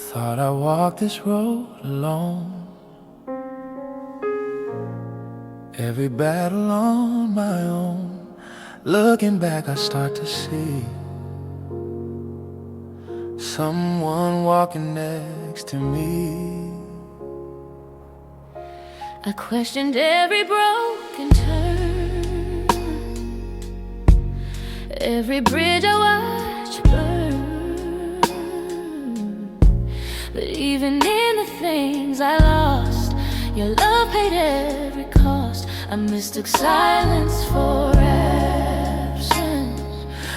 thought I walked this road alone. Every battle on my own. Looking back, I start to see someone walking next to me. I questioned every broken turn, every bridge I watched burn. But even in the things I lost, your love paid every cost. I mistook silence for absence,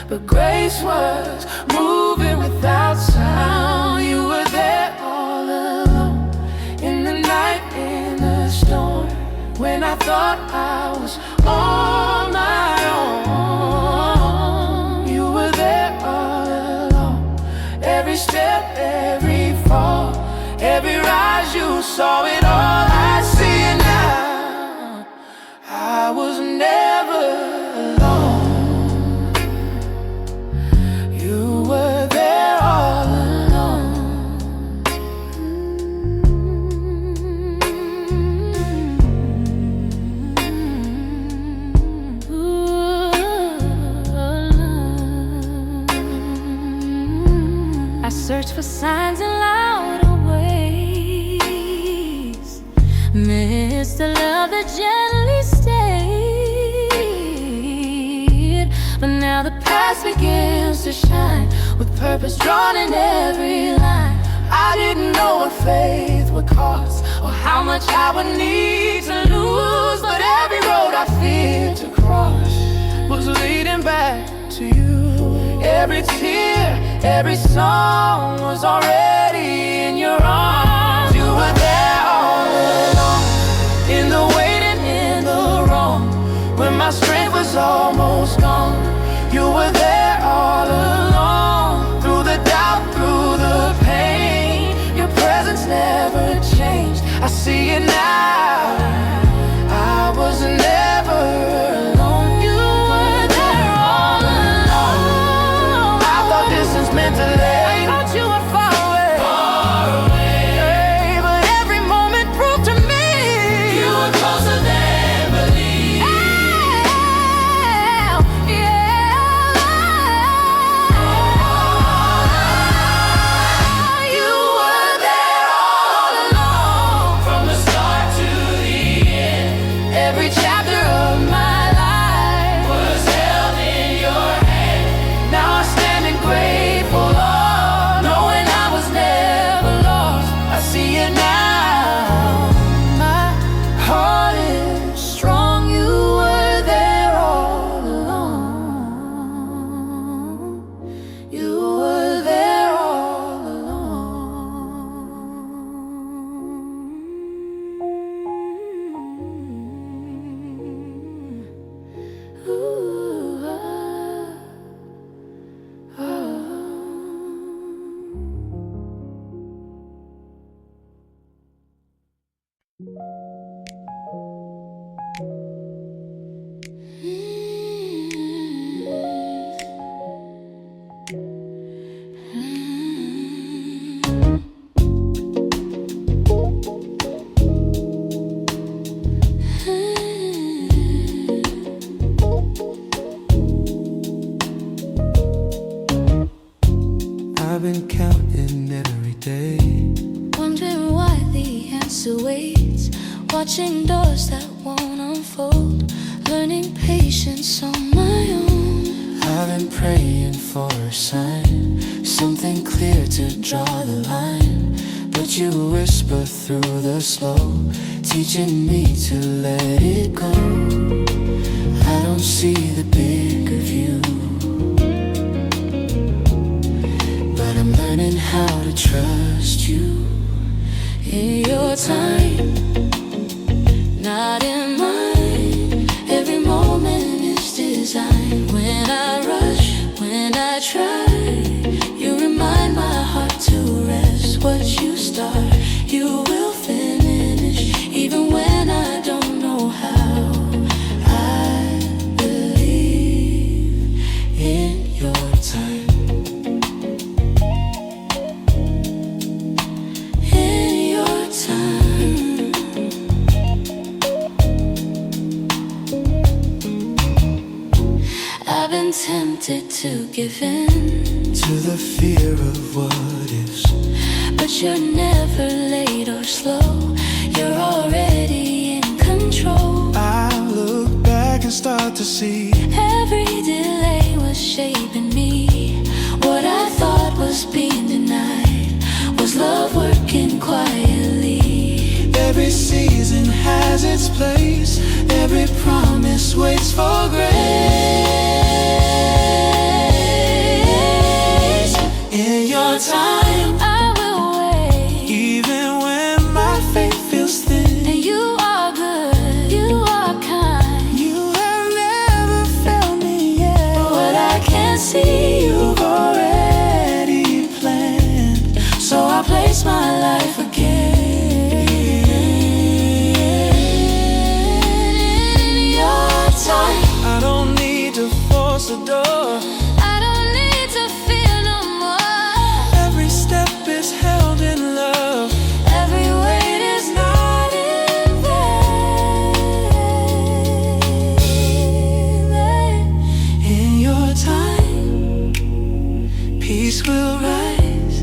but grace was moving without sound. You were there all alone, in the night, in the storm, when I thought I was on my own. You were there all along, every step, every fall, every rise, you saw it all. I see it now, I was never alone. You were there all along. I searched for signs in louder ways, missed the love that gently stayed. But now the past begins to shine, with purpose drawn in every line. I didn't know what faith would cost, or how much I would need to lose, but every road I feared to cross was leading back to you. Every tear, every song was already in your arms. You were there all along, in the waiting, in the wrong, when my strength was almost gone. You were there all along, through the doubt, through the pain. Your presence never changed, I see it now. I was never alone. You were there all along. I thought distance meant delay, I thought you were far away, far away. Hey, but every moment proved to me you were closer than believe. You were there all along, from the start to the end. Every chapter of my life was held in your hand. Now I'm standing grateful, Lord, knowing I was never lost. I see it now, my heart is strong. You were there all along. You were there all along. Ooh, ah, ah. I've been counting every day, Wondering why the answer waits, watching doors that won't unfold, learning patience on my own. I've been praying for a sign, something clear to draw the line. But you whisper through the slow, teaching me to let it go. I don't see the bigger view, but I'm learning how to trust you. In your time, not in mine, every moment is designed. When I rush, when I try, you remind my heart to rest. What you start, you will finish, even when I don't know how. I believe in your time. tempted to give in to the fear of what ifs. but you're never late or slow. You're already in control. I look back and start to see Every delay was shaping me. What I thought was being denied was love working quietly. every season has its place. Every promise waits for grace. In your time, I will wait, even when my faith feels thin. and you are good, you are kind. You have never failed me yet. But what I can't see, You've already planned, so I place my life again in your time. I don't need to force the door. I don't need to fear no more. Every step is held in love. Every weight is not in vain. In your time, peace will rise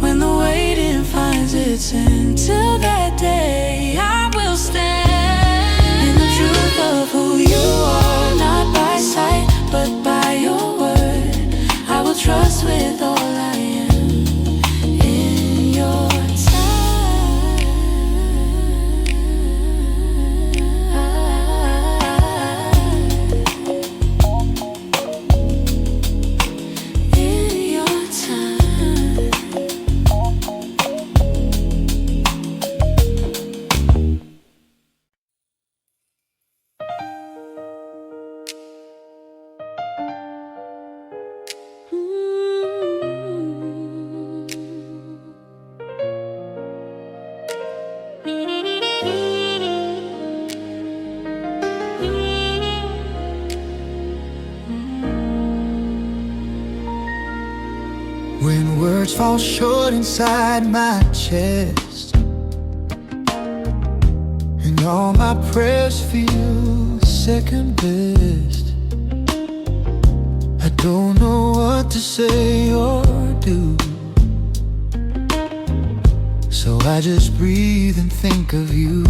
when the waiting finds its end. Till that day, I will stand in the truth of who you are, not by sight, but by your word. I will trust with all I am in your time. In your time. When words fall short inside my chest, and all my prayers feel second best, I don't know what to say or do, so I just breathe and think of you.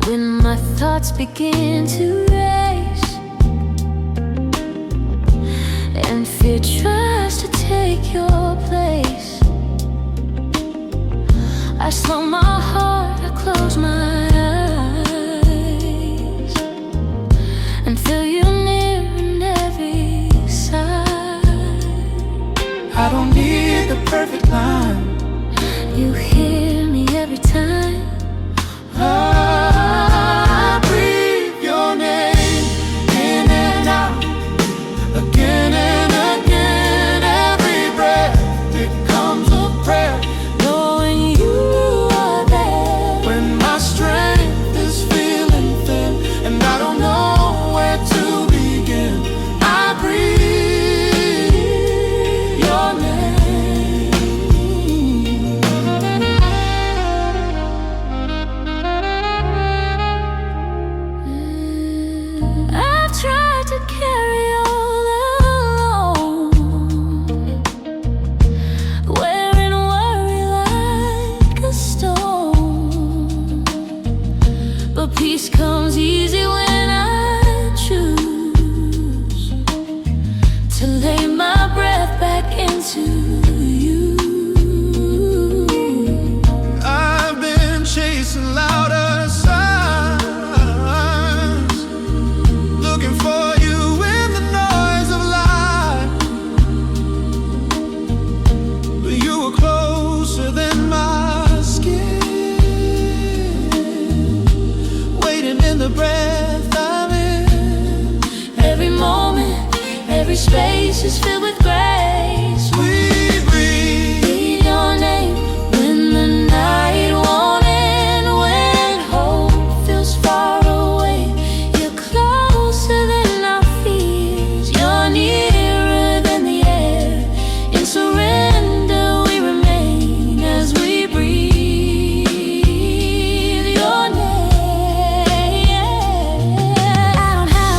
When my thoughts begin to race and fear tries to take your place, I slow my heart, I close my eyes and feel you near in every side. I don't need the perfect line. You hear me every time. I breathe your name in and out, again and again. Every breath becomes a prayer. Knowing you are there When my strength is feeling thin and I don't know where to begin, I breathe your name. I've tried to carry all alone, wearing worry like a stone. But peace comes easy when I choose to lay my breath back into you. I've been chasing louder signs, looking for you in the noise of life, but you were closer than my skin, waiting in the breath I'm in. Every moment, every space is filled with grace. We breathe Your name when the night won't end, when hope feels far away. You're closer than our fears. You're nearer than the air. In surrender we remain as we breathe your name. I don't have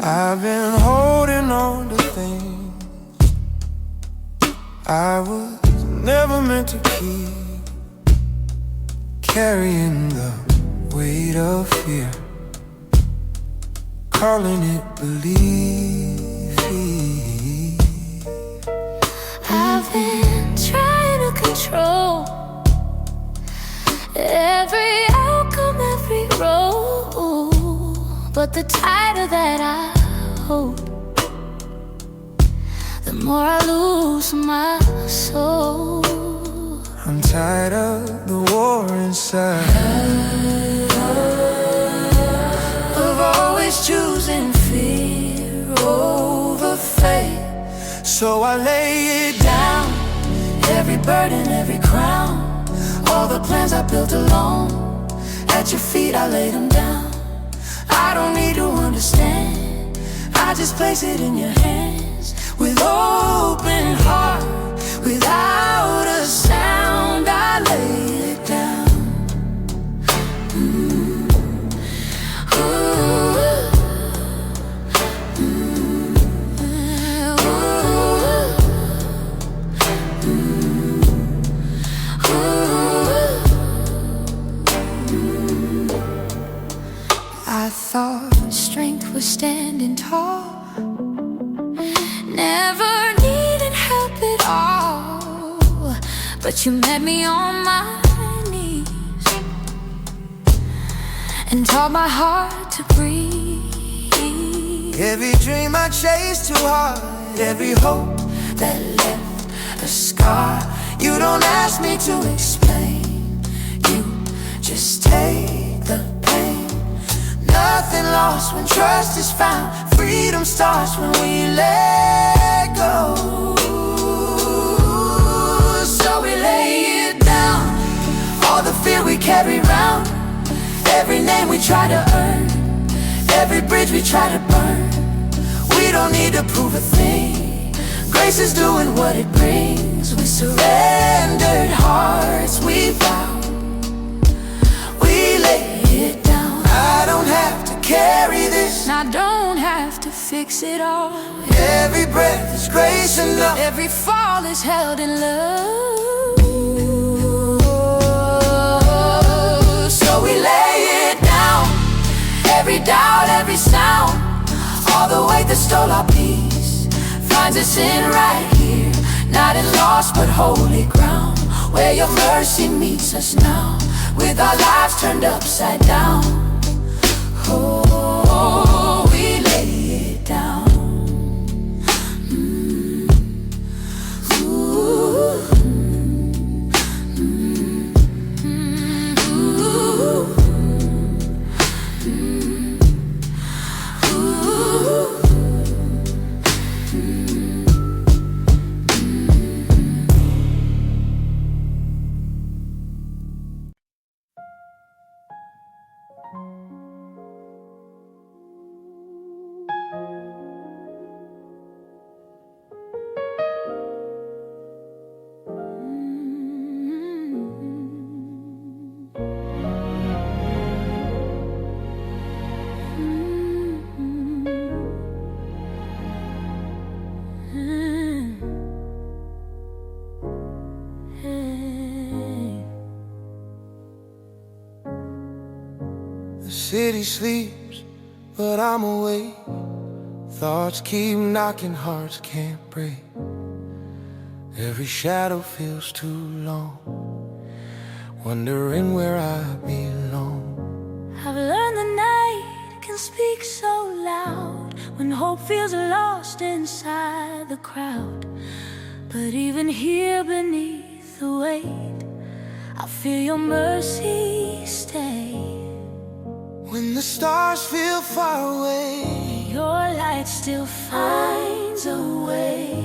I've been holding on to things I was never meant to keep, carrying the weight of fear, calling it belief. I've been trying to control every outcome, every road, but the tighter that I hold, the more I lose my soul. I'm tired of the war inside, of always choosing fear over faith. so I lay it down, every burden, every crown, all the plans I built alone, at your feet I laid them down. I don't need to understand, I just place it in your hands. With open heart, without a sound, I lay it down. I thought strength was standing tall, never needing help at all, but you met me on my knees and taught my heart to breathe. every dream I chased too hard, every hope That left a scar, you don't ask me to explain, you just take the pain. Nothing lost when trust is found. Freedom starts when we let go. So we lay it down, All the fear we carry round, every name we try to earn, every bridge we try to burn. We don't need to prove a thing. Grace is doing what it brings. We surrendered hearts, we vow, we lay it down. I don't have to carry this, and I don't have to fix it all. every breath is grace enough. Every fall is held in love. So we lay it down, every doubt, every sound, all the weight that stole our peace finds us in right here, not in lost but holy ground, where your mercy meets us now, with our lives turned upside down. Oh, we lay it down. The city sleeps, but I'm awake. Thoughts keep knocking, hearts can't break. Every shadow feels too long, wondering where I belong. I've learned the night can speak so loud when hope feels lost inside the crowd. But even here beneath the weight, I feel your mercy stay. When the stars feel far away, your light still finds a way.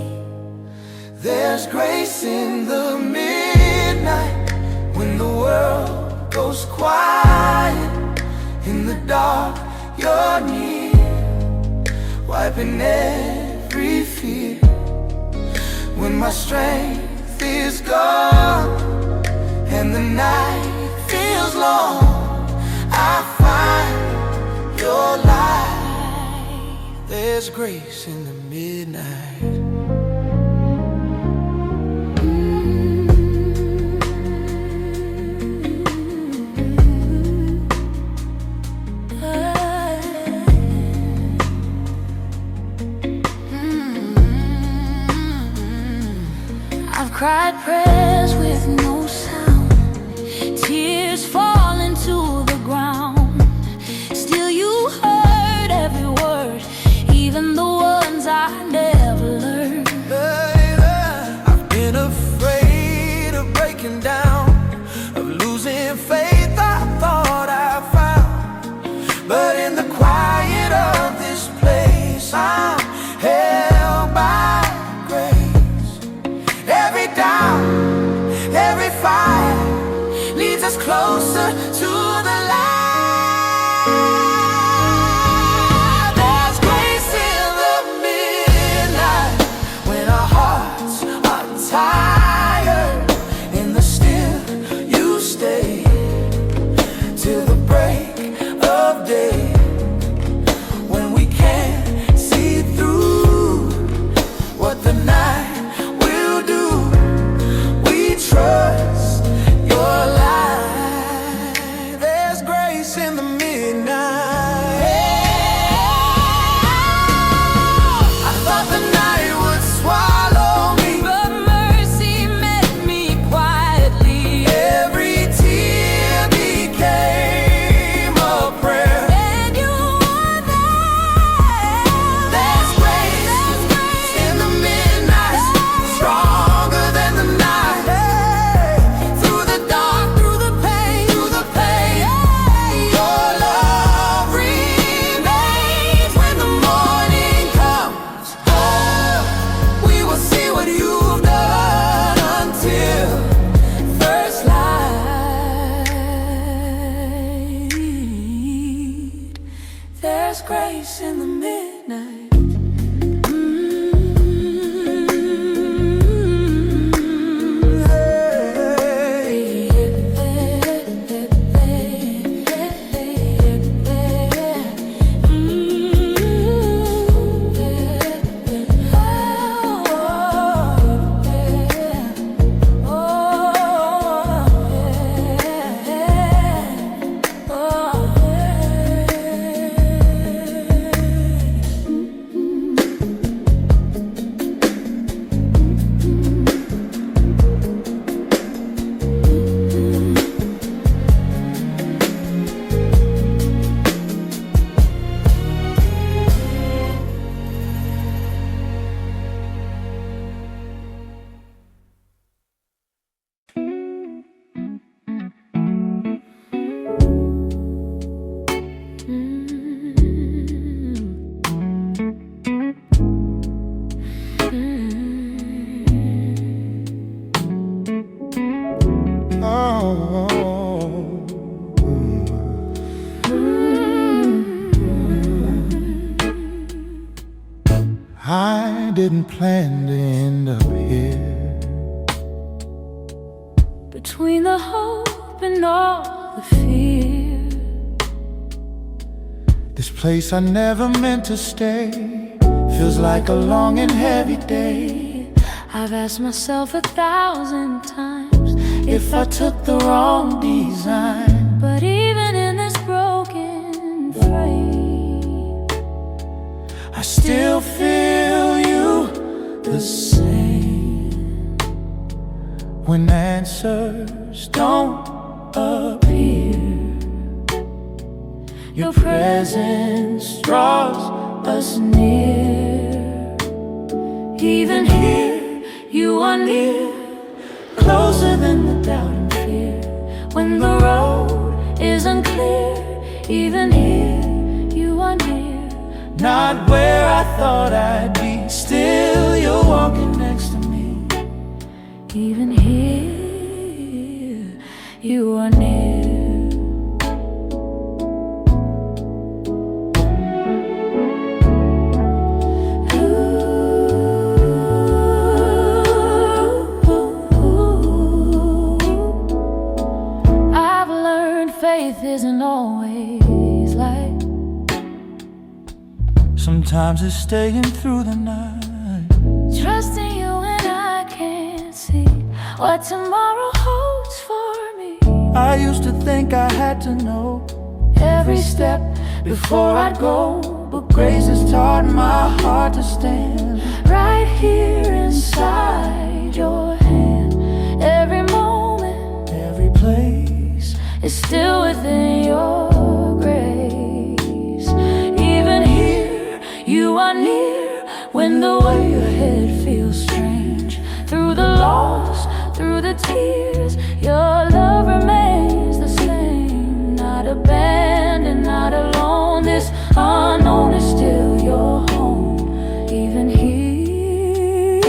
There's grace in the midnight, when the world goes quiet. In the dark, you're near, wiping every fear. When my strength is gone and the night feels long, I find your light there's grace in the midnight. I've cried prayers with no sound, tears falling to the ground. Still you heard every word, even the ones I never learned. Baby, I've been afraid of breaking down, of losing faith I thought I found. But in the quiet of this place, I'm held by grace. Every doubt, every fire leads us closer to the light. There's grace in the midnight when our hearts are tired. In the still, you stay till the break of day. When we can't see through what the night will do, we trust your light. There's grace in the midnight. I thought the night would swallow me, But mercy met me quietly. every tear became a prayer. And you were there. There's grace in the midnight, stronger than the night. Through the dark, Through the pain, your love remains. When the morning comes, we will see what you've done until first light. There's grace in the midnight. I didn't plan to end up here. Between the hope and all the fear, This place I never meant to stay feels like a long and heavy day. I've asked myself 1,000 times If I took the wrong design, but even in this broken frame, I still feel you the same. When answers don't appear, your presence draws us near. even here you are near, Closer than the doubt and fear. When the road is unclear, even here you are near. not where I thought I'd be. Still you're walking next to me. Even here you are near. I've learned faith isn't always like Sometimes it's staying through the night, trusting you when I can't see what tomorrow holds for me. I used to think I had to know Every step before I'd go, but grace has taught my heart to stand right here inside your hand. Every moment, every place is still within your grace. Even here, you are near when the way ahead feels strange. Through the loss, through the tears, your love remains the same. Not abandoned, not alone. This unknown is still your home. Even here,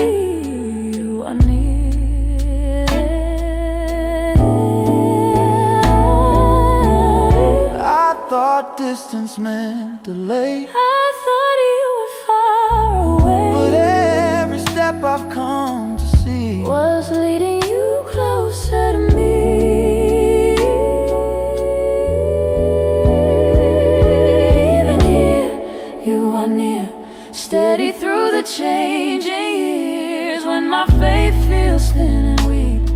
you are near. I thought distance meant delay, I thought you were far away, but every step I've come to see was leading you closer to me. Even here, you are near, steady through the changing years. When my faith feels thin and weak,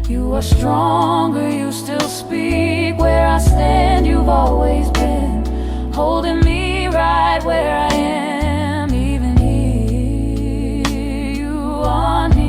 you are stronger, you still speak. Where I stand, you've always been, holding me right where I am. Even here, you are near.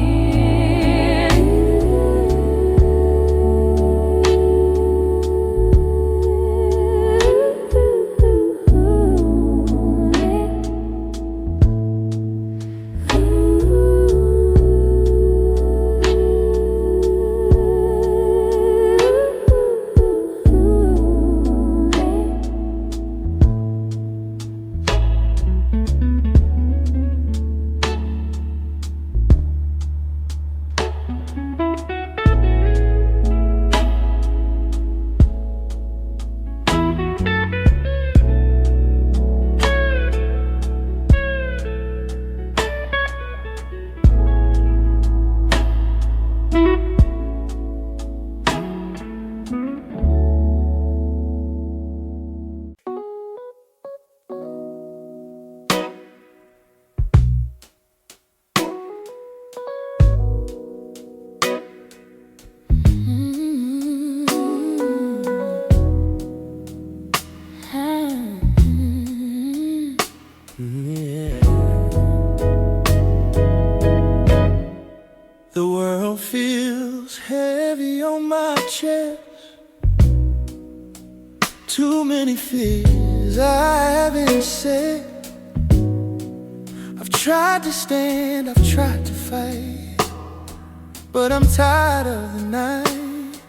The world feels heavy on my chest. Too many fears I haven't said. I've tried to stand, I've tried to fight, but I'm tired of the night.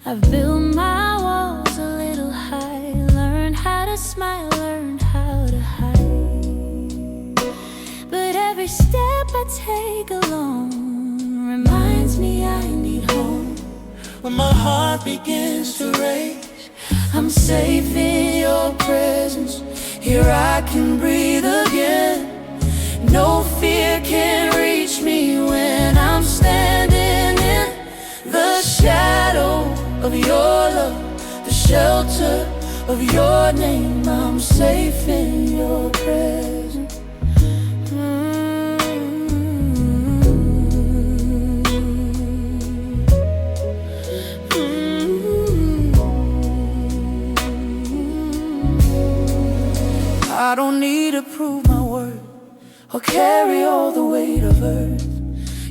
I've built my walls a little high, learned how to smile, learned how to hide. But every step I take alone reminds me I need home. When my heart begins to race, I'm safe in your presence. Here I can breathe again. No fear can reach me when I'm standing in the shadow of your love, the shelter of your name. I'm safe in your presence. I don't need to prove my worth or carry all the weight of earth.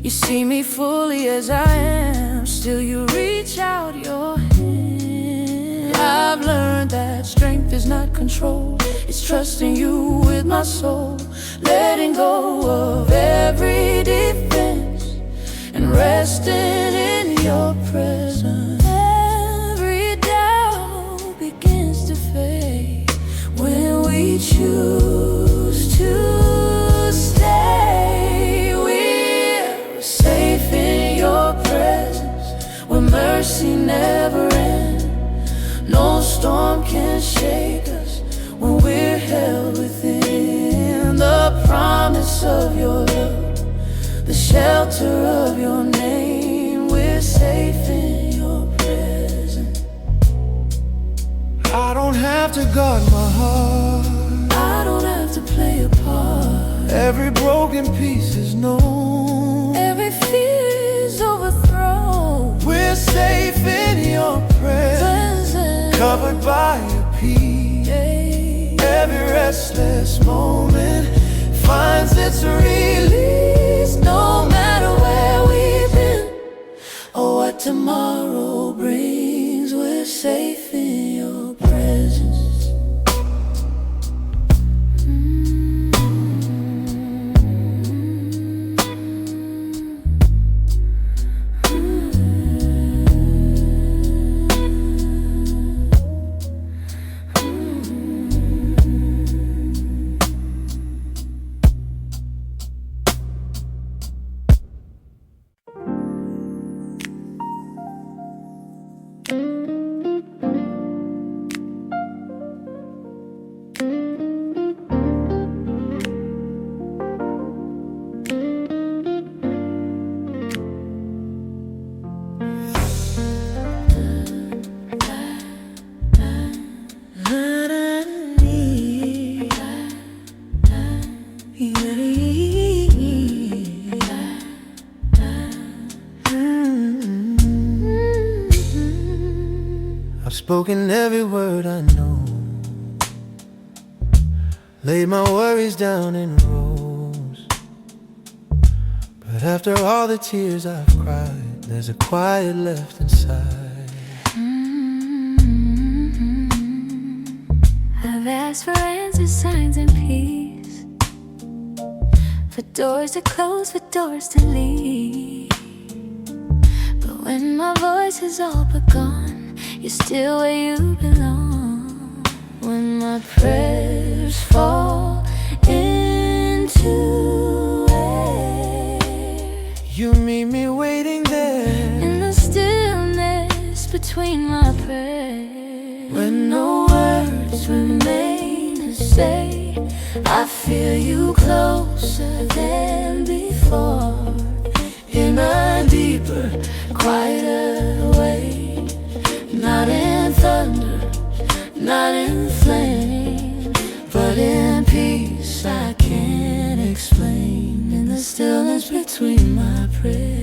You see me fully as I am, still you reach out your hand. I've learned that strength is not control, it's trusting you with my soul, letting go of every defense and resting in your presence. Every doubt begins to fade when we choose to stay. We're safe in your presence, where mercy never ends. No storm can shake us when we're held within the promise of your love, the shelter of your name. We're safe in your presence. I don't have to guard my heart, I don't have to play a part. Every broken piece is known, Every fear is overthrown. we're safe in your presence, covered by your peace. Every restless moment finds its release. No matter where we've been or what tomorrow brings, we're safe in your presence. I've spoken every word I know, laid my worries down in rows. But after all the tears I've cried, there's a quiet left inside. I've asked for answers, signs, and peace, for doors to close, for doors to lead. But when my voice is all but gone, you're still where you belong. When my prayers fall into air, You meet me waiting there, in the stillness between my prayers. when No words remain to say, I feel you closer than before, in a deeper, quieter way. Not in thunder, not in flame, but in peace I can't explain, in the stillness between my prayers.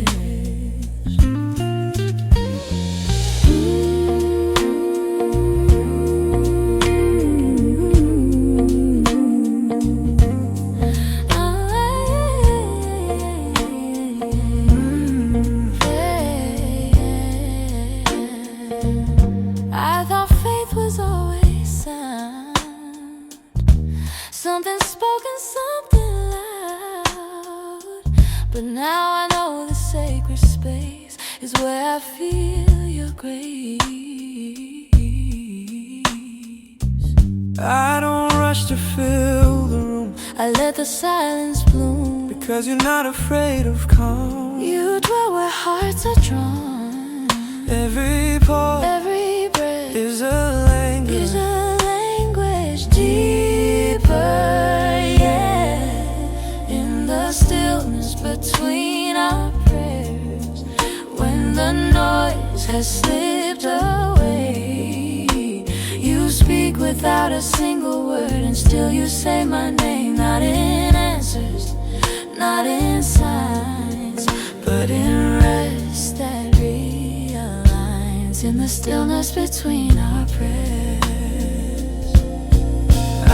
I thought faith was always sound, something spoken, something loud. But now I know the sacred space is where I feel your grace. I don't rush to fill the room, I let the silence bloom, because you're not afraid of calm. you dwell where hearts are drawn. Every pause Every breath is a language, is a language deeper, yeah. In the stillness between our prayers, when the noise has slipped away, you speak without a single word, and still you say my name. Not in answers, not in signs, but in rest that realigns, in the stillness between our prayers.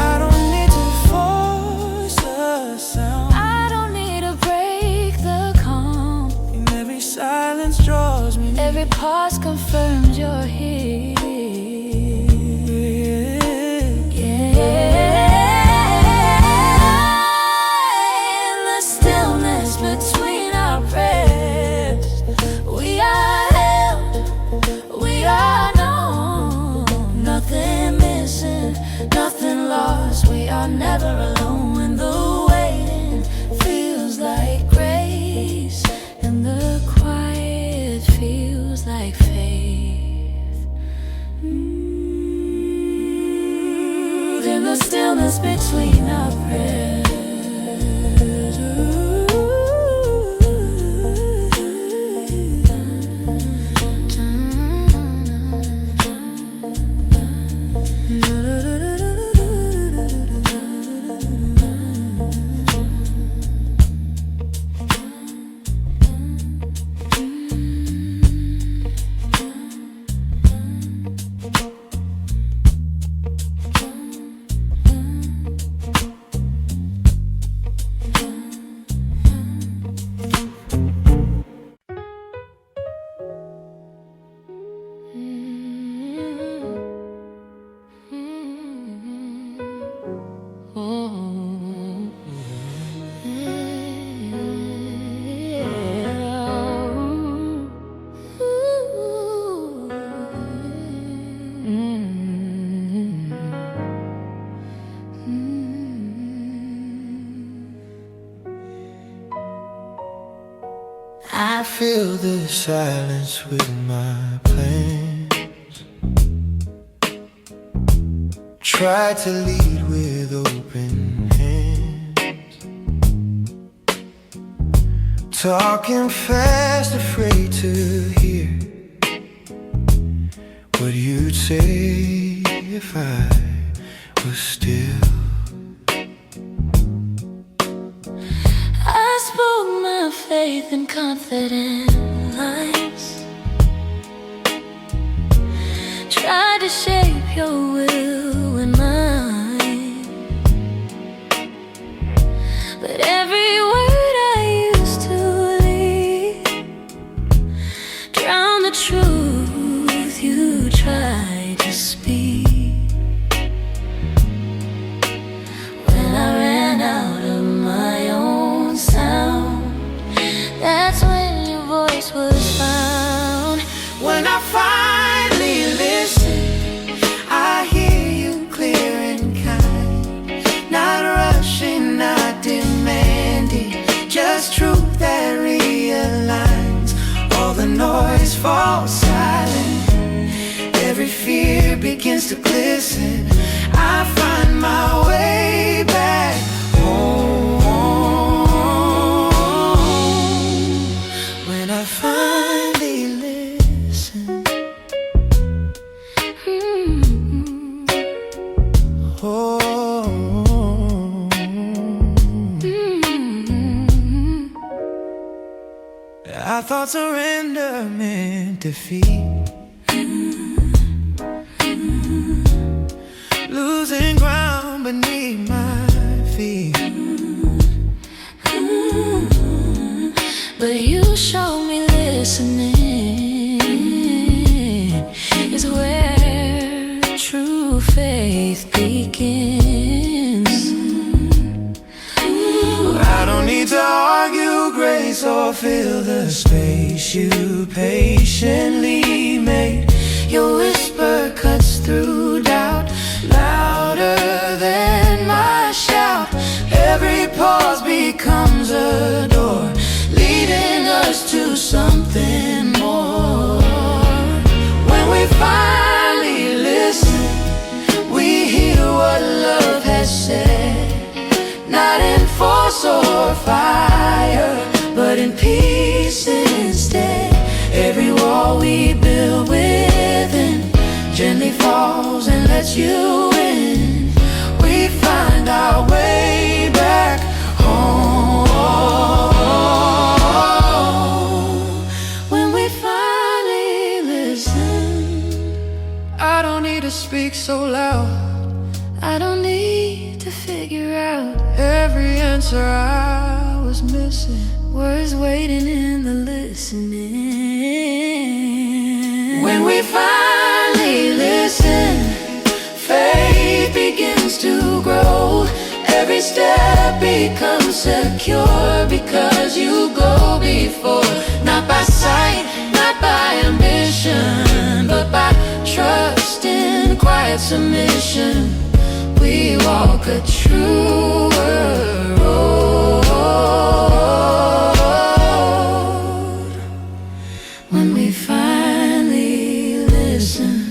I don't need to force the sound, I don't need to break the calm, and every silence draws me near. every pause confirms you're here. In the stillness between our prayers, we are held, we are known. Nothing missing, nothing lost. We are never alone. When the waiting feels like grace, and the quiet feels like faith. In the stillness between our prayers. fill the silence with my plans. Try to lead with open hands, talking fast, afraid to hear what you'd say if I was still. I spoke my faith in confident lines, tried to shape your will and mine, but every word I used to leave drowned the truth you tried to speak. When I ran out of my own sound, that's when your voice was found. When I finally listen, I hear you clear and kind, not rushing, not demanding, just truth that realigns. All the noise falls silent, every fear begins to glisten. I find my way back home. When I finally listen, oh, I thought surrender meant defeat, losing ground beneath my feet. But you showed me listening is where true faith begins. I don't need to argue grace or fill the space you patiently made. Your whisper cuts through doubt, louder than my shout. Every pause becomes a door, leading us to something more. When we finally listen, we hear what love has said, not in force or fire, but in peace instead. Every wall we build within gently falls and lets you in. We find our way back home. When we finally listen, I don't need to speak so loud, I don't need to figure out every answer I was missing. words waiting in the listening. When we finally listen, faith begins to grow. Every step becomes secure because you go before. Not by sight, not by ambition, but by trust in quiet submission. We walk a truer road. When we finally listen,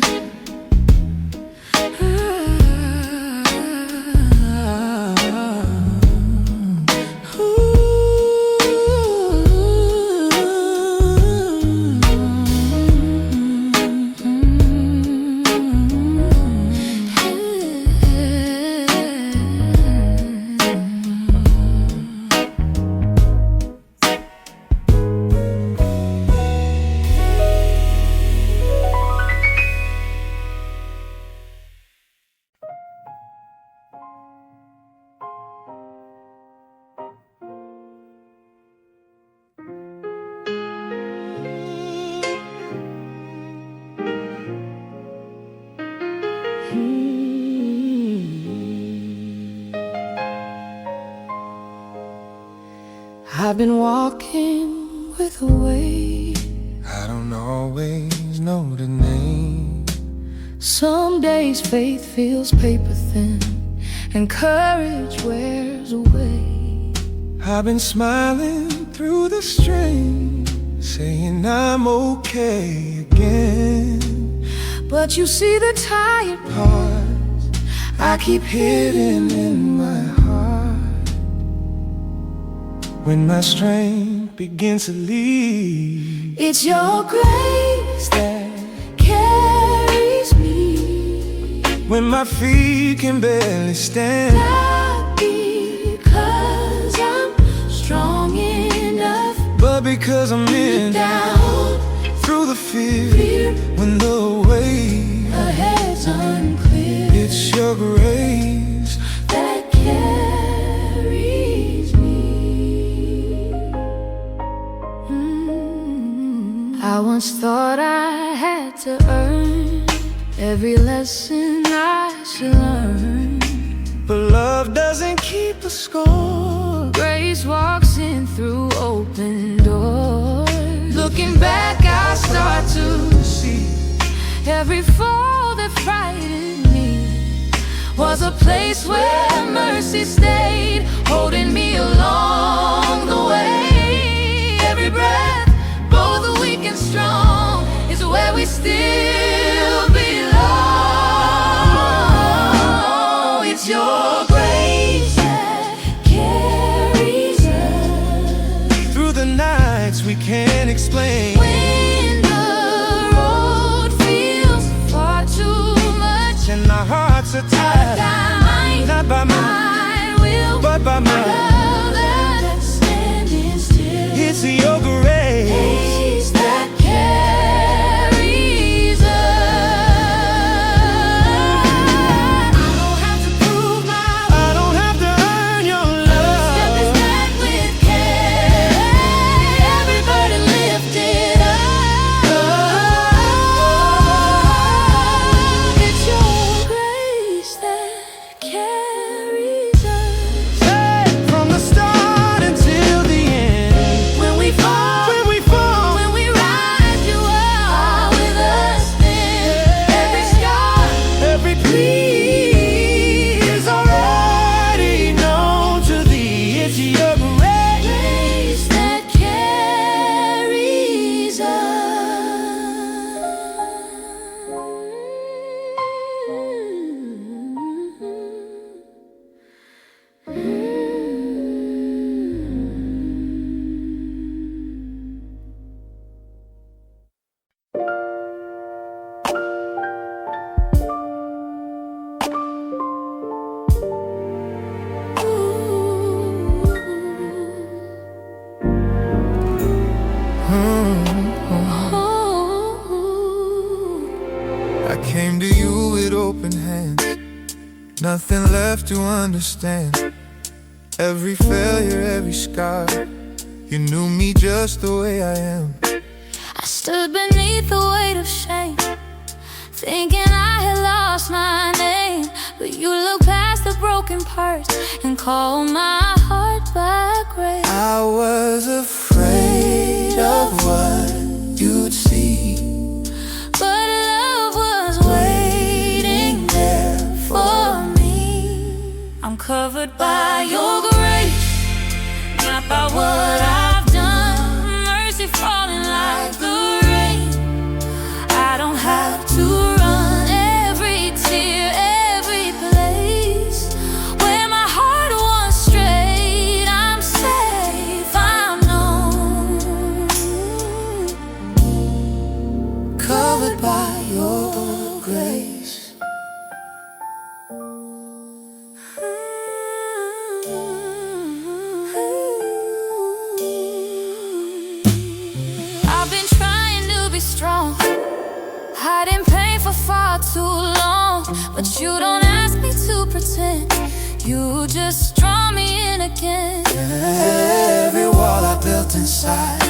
I've been walking with a weight. I don't always know the name. Some days faith feels paper thin and courage wears away. I've been smiling through the strain, saying I'm okay again. But you see the tired Parts I keep hidden in my heart. When my strength begins to leave, it's your grace that carries me. when my feet can barely stand, Not because I'm strong enough, but because I'm in down through the fear. fear When the way ahead's unclear, it's your grace that carries me. I once thought I had to earn every lesson I should learn, but love doesn't keep a score. grace walks in through open doors. Looking back, I start to See, every fall that frightened me was a place where mercy stayed, holding me along the way. Every breath, both weak and strong, is where we still belong. It's your grace that carries us through the nights we can't explain, when the road feels far too much. and our hearts are tired, not by I will but by my. love that standing still. It's your grace Grace that carries us. I don't have to prove my I don't have to earn your step is love. back with care. Every burden lifted up. It's your grace that carries us. Hey, from the start until the end. When we fall, When we fall, when we rise, you are with us then. Every scar, every plea is already known to thee. It's your grace grace that carries I came to you with open hands, nothing left to understand. Every failure, every scar, you knew me just the way I am. I stood beneath the weight of shame, thinking I had lost my name. But you looked past the broken parts and called my heart by grace. I was afraid of what you'd see, But love was waiting there for me. I'm covered by your grace, not by what I've done. Mercy falling like the rain. I don't have to run every tear, every place where my heart was straight. I'm safe, I'm known, covered by your grace. I've been trying to be strong, hiding pain for far too long. But you don't ask me to pretend, you just draw me in again. Every wall I built inside,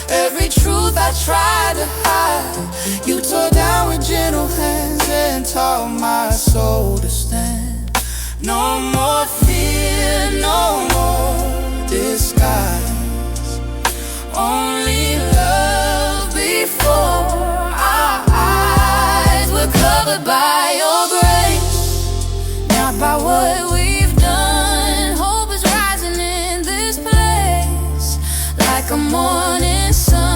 every truth I tried to hide, you tore down with gentle hands and taught my soul to stand. No more fear, no more disguise, only love before our eyes. We're covered by your grace, not by what we've Hope is rising in this place like a morning sun.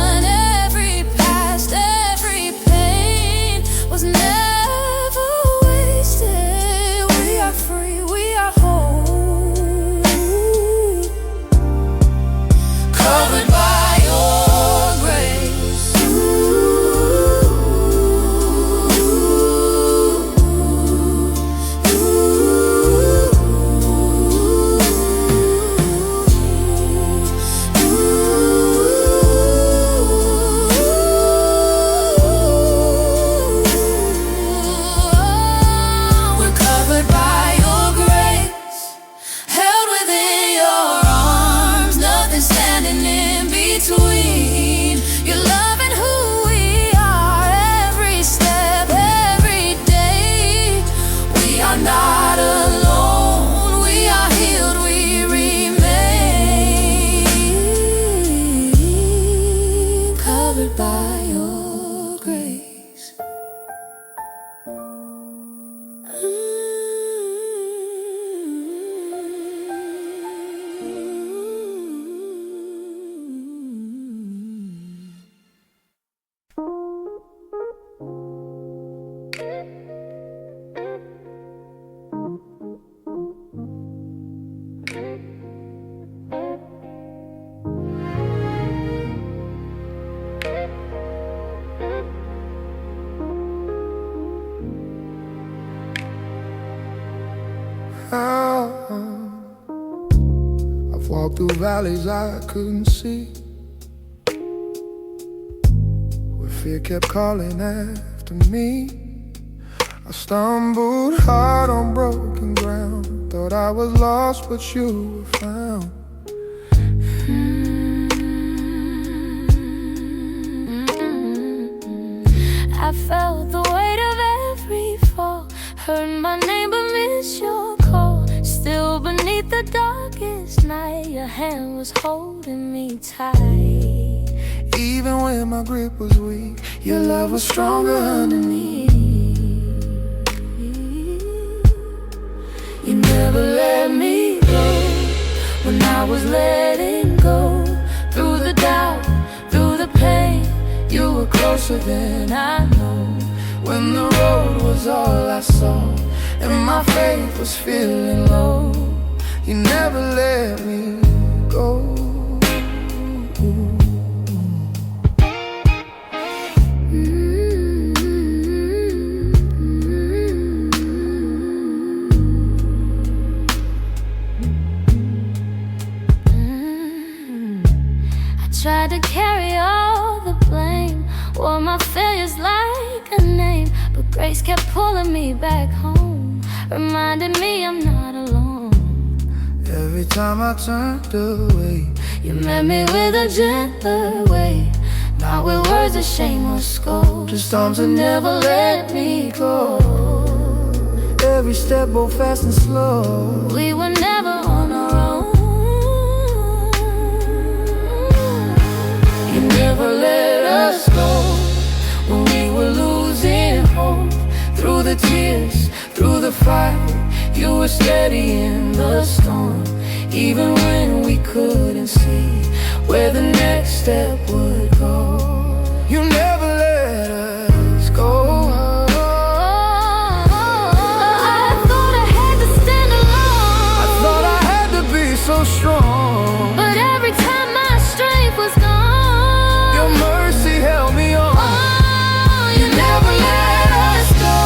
I've walked through valleys I couldn't see, where fear kept calling after me. I stumbled hard on broken ground, thought I was lost but you were found. I felt the weight of every fall, heard my name but missed your call. Still beneath the darkest night, your hand was holding me tight. Even when my grip was weak, your love was stronger underneath. You never let me go when I was letting go. Through the doubt, through the pain, you were closer than I know. When the road was all I saw and my faith was feeling low, you never let me go. Tried to carry all the blame, wore my failures like a name, but grace kept pulling me back home, reminding me I'm not alone. Every time I turned away, you met me with a gentler way, not with words of shame or scold, just arms that never let me go. Every step both fast and slow, we were never on our own. You never let us go when we were losing hope. Through the tears, through the fire, you were steady in the storm. Even when we couldn't see where the next step would go, you never let us go. I thought I had to stand alone, I thought I had to be so strong, but every time my strength was gone, your mercy held me on. oh, you never let us go,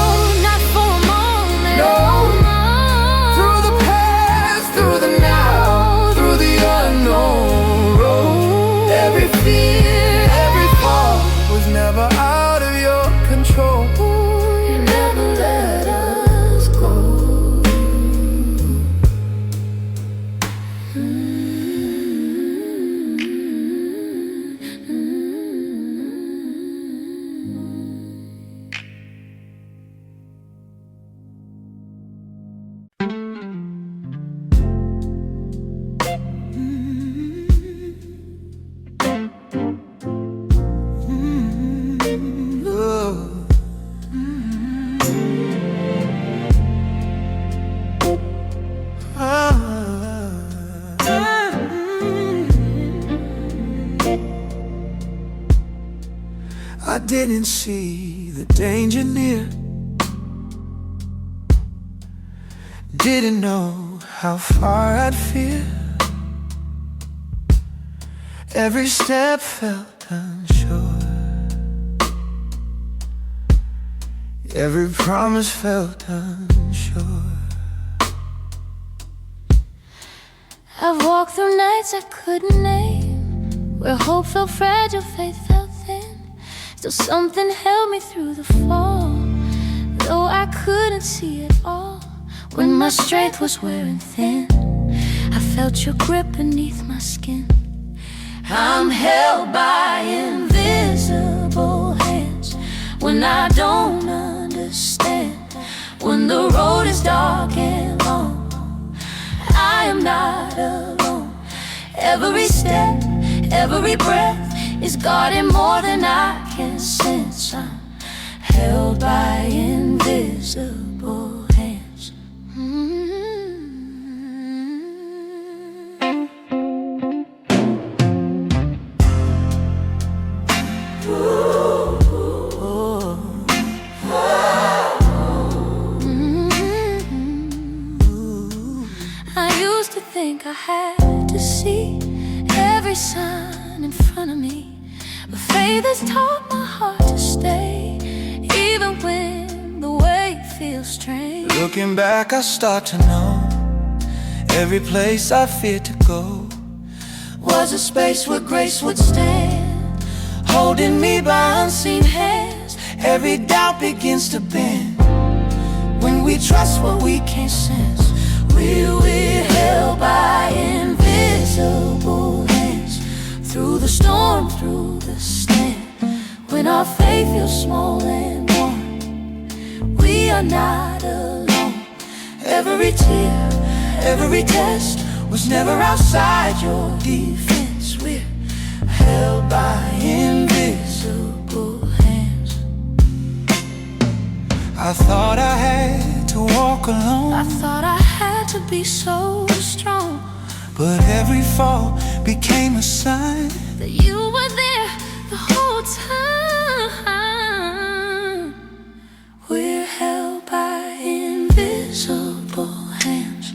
not for a moment. No. Through the past, through the now, through the unknown road, every fear, every fall was never out of your control. You never let us go. I didn't see the danger near, didn't know how far I'd fear. Every step felt unsure, every promise felt unsure. I've walked through nights I couldn't name, where hope felt fragile, faith felt thin. Still something held me through the fall, though I couldn't see it all. When my strength was wearing thin, I felt your grip beneath my skin. I'm held by invisible hands when I don't understand. When the road is dark and long, I am not alone. Every step, every breath is guarded more than I can sense. I'm held by invisible hands. I used to think I had to see every sign in front of me, but faith has taught my heart to stay, even when the way feels strange. Looking back, I start to know Every place I feared to go was a space where grace would stand, holding me by unseen hands. Every doubt begins to bend when we trust what we can't sense. we're held by invisible hands. Through the storm, through the stand, when our faith feels small and warm, we are not alone. Every tear, every test was never outside your defense. We're held by invisible hands. I thought I had to walk alone. I thought I had to be so strong, but every fall became a sign that you were there the whole time. We're held by invisible hands,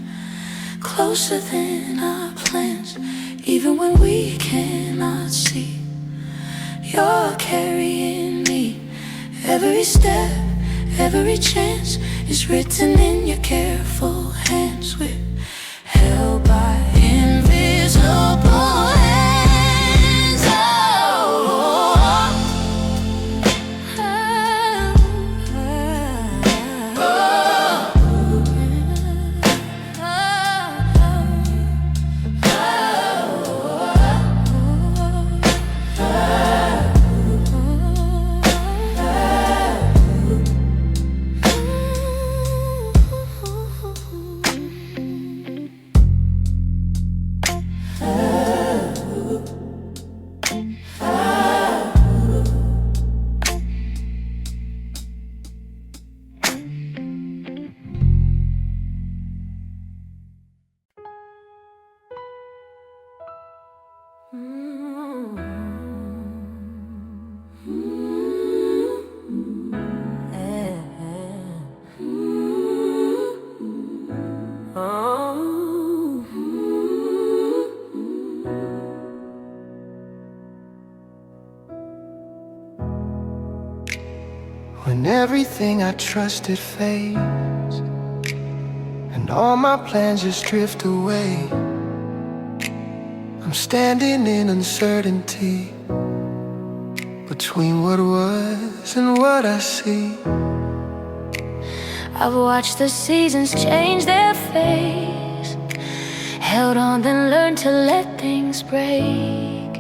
closer than our plans. Even when we cannot see, you're carrying me. Every step, every chance is written in your careful hands. We're held by invisible hands. Oh, oh, oh, when everything I trusted fades and all my plans just drift away. I'm standing in uncertainty between what was and what I see. I've watched the seasons change their face, held on then learned to let things break.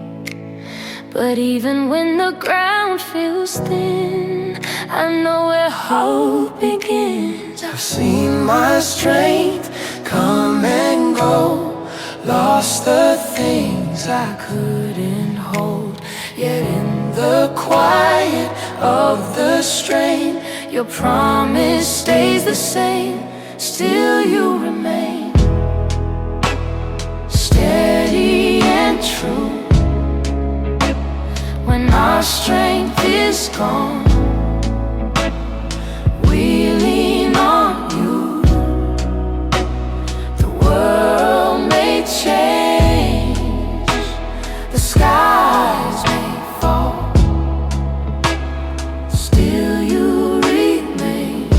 But even when the ground feels thin, I know where hope begins. I've seen my strength come and go, lost the things I couldn't hold. Yet in the quiet of the strain, your promise stays the same. Still you remain steady and true. When our strength is gone, we lean on you. The world may change, the skies may fall, still you remain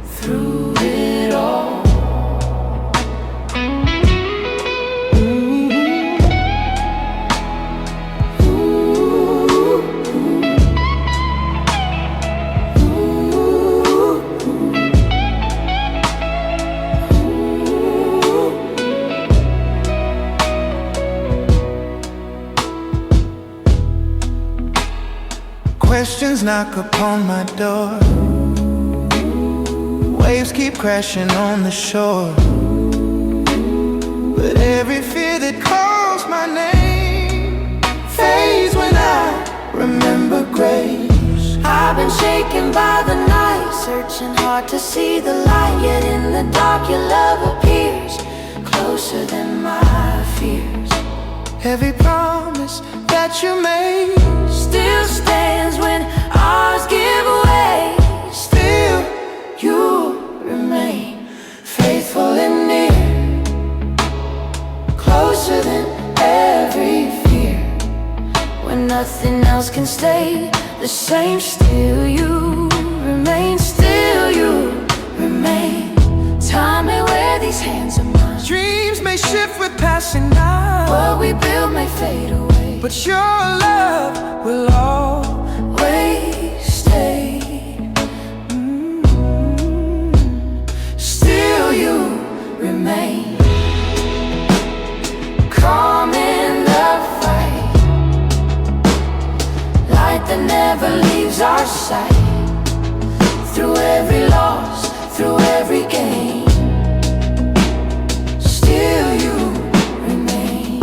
through it all. Questions knock upon my door, waves keep crashing on the shore, but every fear that calls my name fades when I remember grace. I've been shaken by the night, searching hard to see the light. Yet in the dark your love appears, closer than my fears. Every promise that you made Still stands when ours give way. still You remain faithful and near, closer than every fear. When nothing else can stay the same, still you remain, still you remain. Time may wait but your love will always stay. Still you remain calm in the fight, light that never leaves our sight. Through every loss, through every gain, still you remain.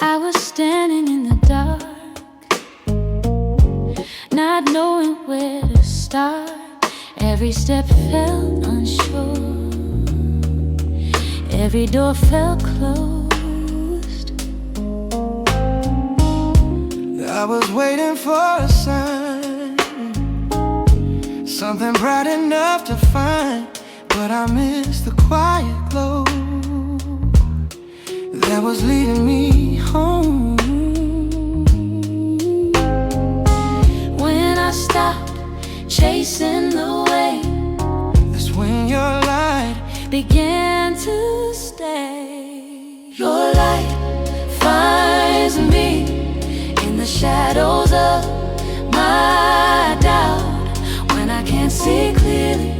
I was standing in the dark, not knowing where to start. Every step felt unsure, every door felt closed. I was waiting for a sign, something bright enough to find, but I missed the quiet glow that was leading me home. When I stopped chasing the way, that's when your light began to stay. Your light finds me in the shadows of my doubt. When I can't see clearly,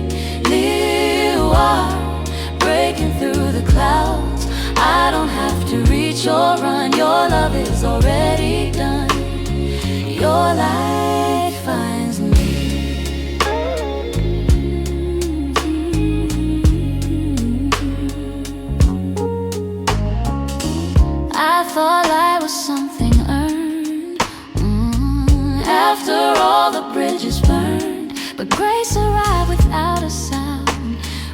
you are breaking through the clouds. I don't have to reach or run, your love is already done. Your light finds me. I thought light was something earned, after all the bridges burned. But grace arrived without a sound,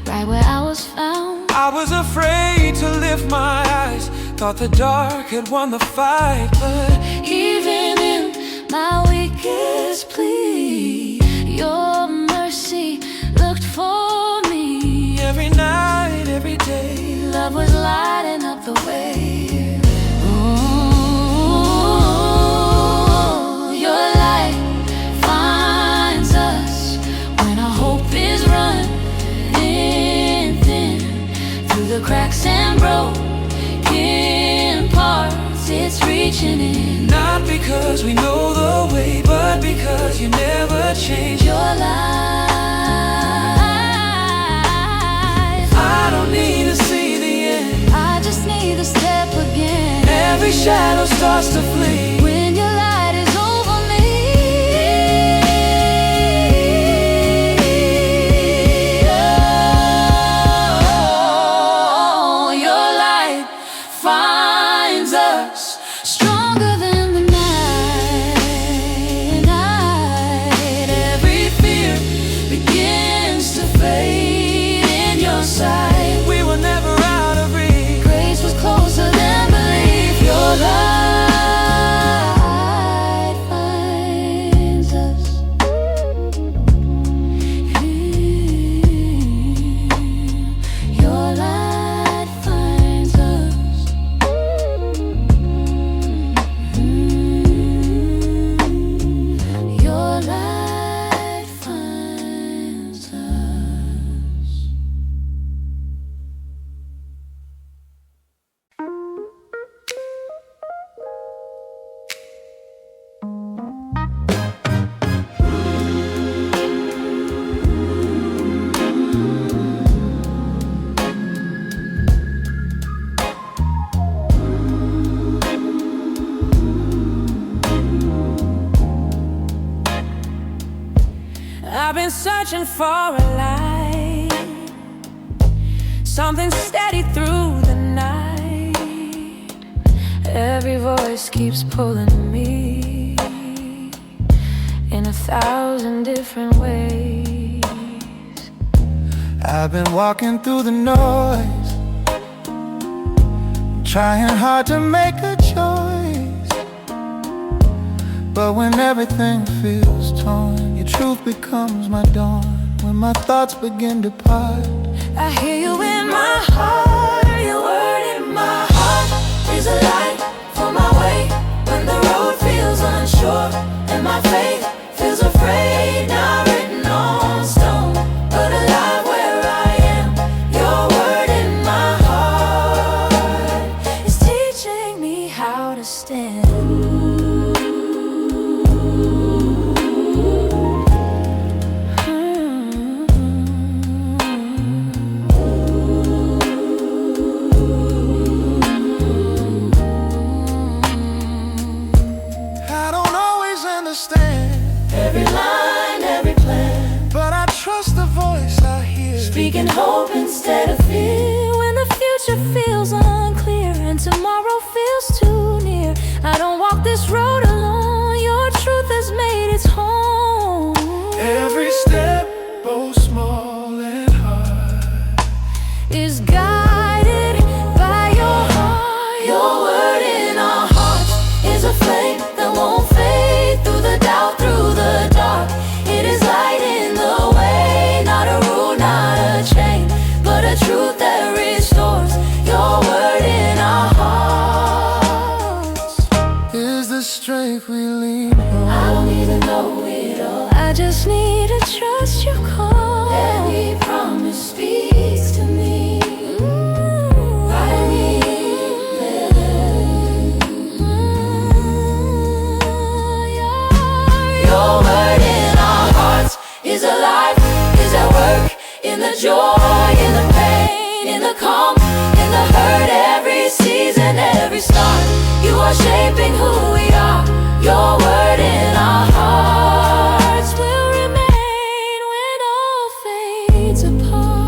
right where I was found. I was afraid to lift my eyes, thought the dark had won the fight. But Even in my weakest plea, your mercy looked for me. every night, every day, Love was lighting up the way. Your light finds us when our hope is running thin. Through the cracks and broken parts, it's reaching in. not because we know the way, but because you never change. Your light, I don't need to see the end, I just need to step again. every shadow starts to flee When your light is over me, oh, your light finds us stronger than the night. Every fear begins to fade in your sight. we were never out of reach. Grace was closer than belief. Your light searching for a light, something steady through the night. Every voice keeps pulling me in 1,000 different ways. I've been walking through the noise, trying hard to make a choice. But when everything feels torn, your truth becomes my dawn. When my thoughts begin to part, I hear you in my heart. Your word in my heart is a light for my way. When the road feels unsure and my faith feels afraid, not written on stone, but alive where I am. Your word in my heart is teaching me how to stand. Every line, every plan, but I trust the voice I hear, speaking hope instead of fear. When the future feels unclear and tomorrow feels too near, I don't walk this road alone. Your truth has made its home. every step, both small and hard, is guided by your heart. Your word in our hearts is a flame that won't fade through the doubt, through the dark. It is light in the way, not a rule, not a chain, but a truth that restores. Your word in our hearts is the strength we lean on. I don't even know it all, I just need to trust your call. Every promise speaks to me. Your word in our hearts is alive, is at work, in the joy, in the pain, in the calm, in the hurt, every season, every start. You are shaping who we are. Your word in our hearts will remain when all fades apart.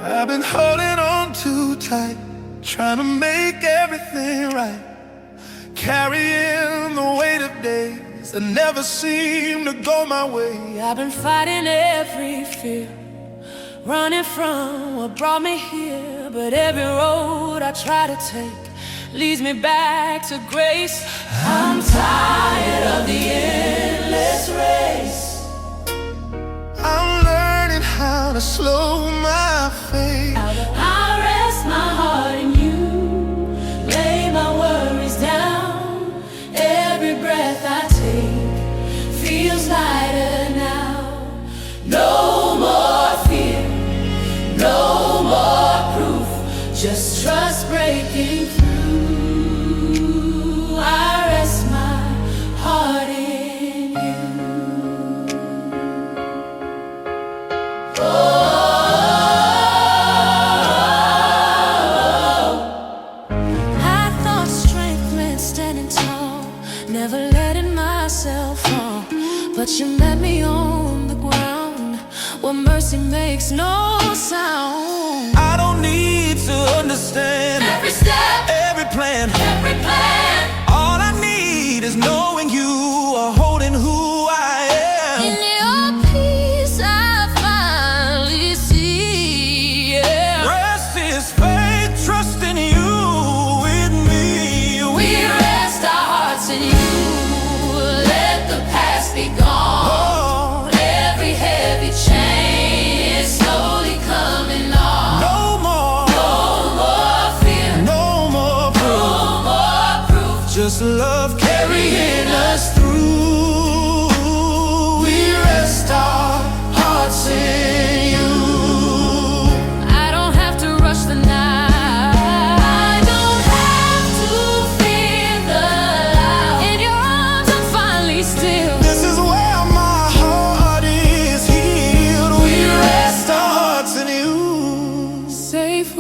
I've been holding on too tight, trying to make everything right, carrying the weight of days that never seem to go my way. I've been fighting every fear, running from what brought me here. But every road I try to take leads me back to grace. I'm tired of the endless race. I'm learning how to slow my pace. I rest my heart in you, lay my worries down. Every breath I take feels lighter now. No more fear, no more proof, just trust breaking through. I rest my heart in you. I thought strength meant standing tall, never letting myself fall. But you met me on the ground where mercy makes no sound. I don't need to understand Every step,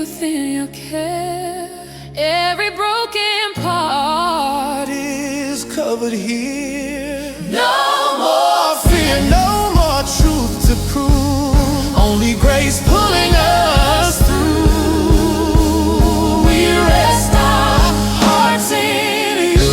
within your care. Every broken part is covered here. No more fear, no more truth to prove. Only grace pulling us through. We rest our hearts in you.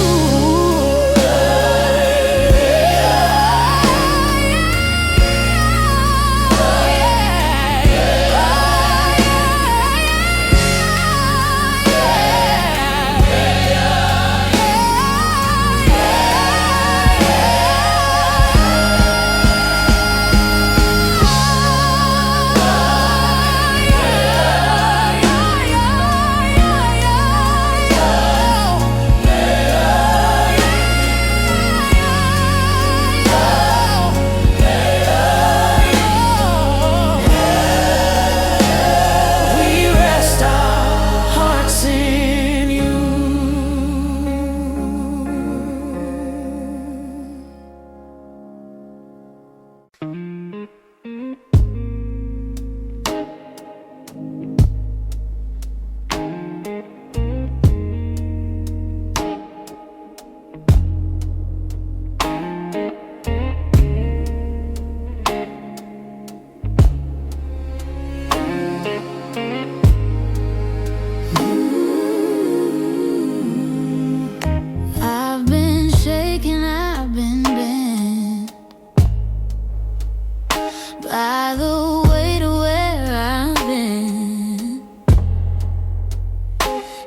by the way to where I've been.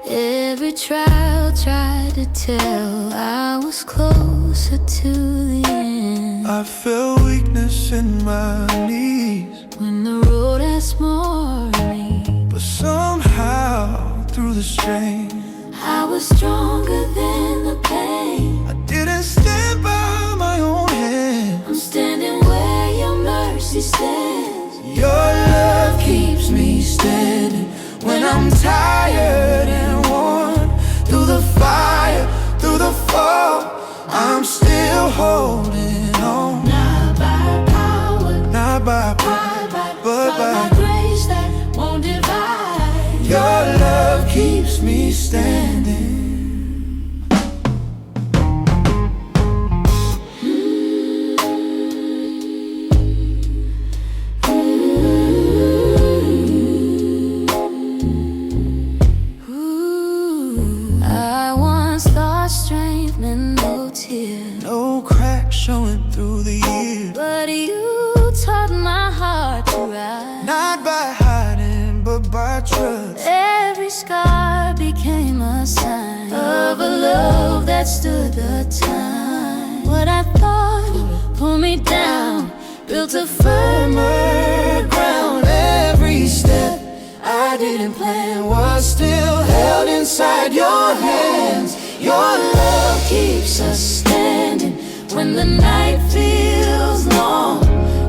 Every trial tried to tell I was closer to the end. I felt weakness in my knees when the road asked more of me, but somehow through the strain I was stronger than the pain. I didn't stand by my own hand. I'm standing where your mercy stands. Your love keeps me standing when I'm tired and worn. Through the fire, through the fall, I'm still holding on. Not by power, not by but but by grace that won't divide. Your love keeps me standing. I once lost strength and no tear, no crack showing through the years, but you taught my heart to rise. not by hiding but by trust. Every scar became a sign of a love that stood the time. What I thought pulled me down built a firmer ground. Every step I didn't plan was still held inside your hands. Your love keeps us standing when the night feels long,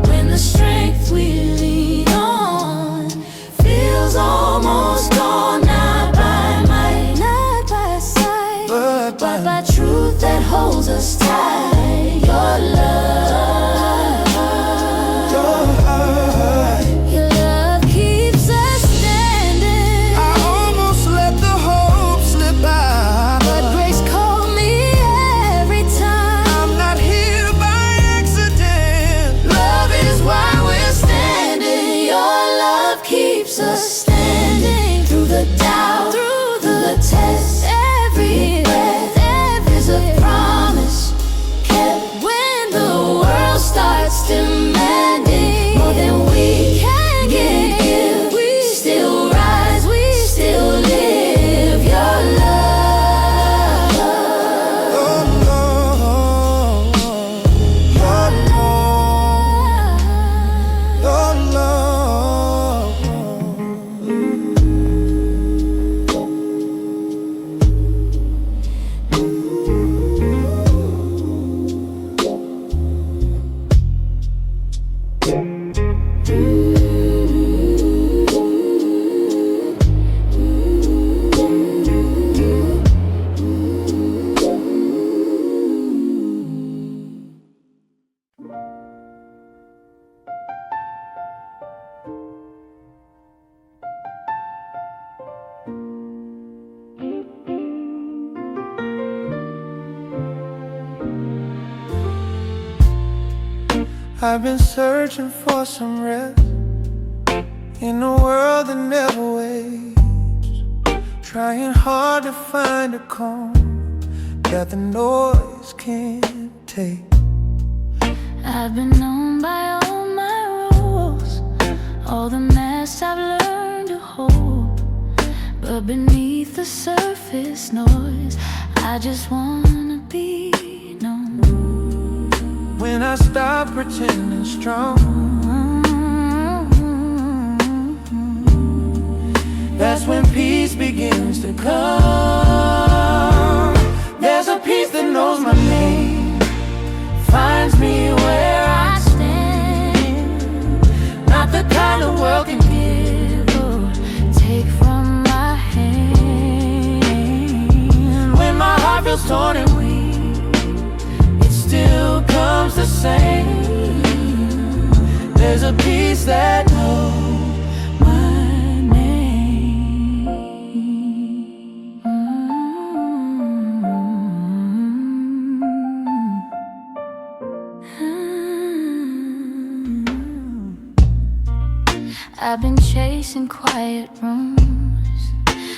when the strength we lean on feels almost gone. Not by might, not by sight, but by truth that holds us tight. Your love, your love keeps us standing. I almost let the hope slip by, But grace called me every time. I'm not here by accident. Love is why we're standing. Your love keeps us standing through the doubt, through the test. Every breath is a promise kept when the world starts demanding more than we can give. We still rise, we still live. Your love, Your love, your love, your love. I've been searching for some rest in a world that never waits, trying hard to find a calm that the noise can't take. I've been known by all my rules, all the mess I've learned to hold, but beneath the surface noise, I just wanna be known. When I stop pretending strong, that's when peace begins to come. There's a peace that knows my name, finds me where I stand, not the kind the world can give or take from my hand. When my heart feels torn and weak, it still comes the same. There's a peace that knows my name. I've been chasing quiet rooms,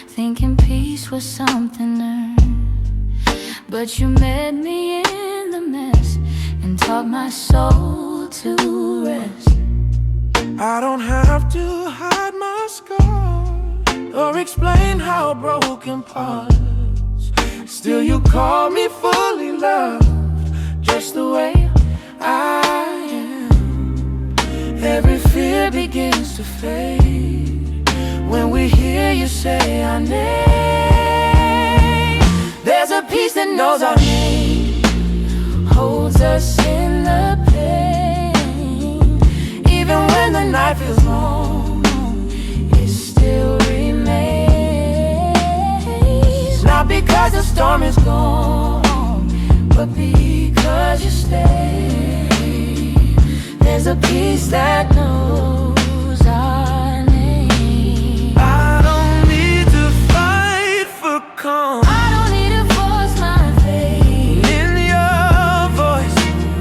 thinking peace was something earned, but you met me in the mess and taught my soul to rest. I don't have to hide my scars or explain how broken parts. Still you call me fully loved, just the way I am. Every fear begins to fade when we hear you say our name. There's a peace that knows our name, holds us in the pain. Even when the night feels long, it still remains. Not because the storm is gone, but because you stay. There's a peace that knows our name. I don't need to fight for calm, I don't need to force my faith. in your voice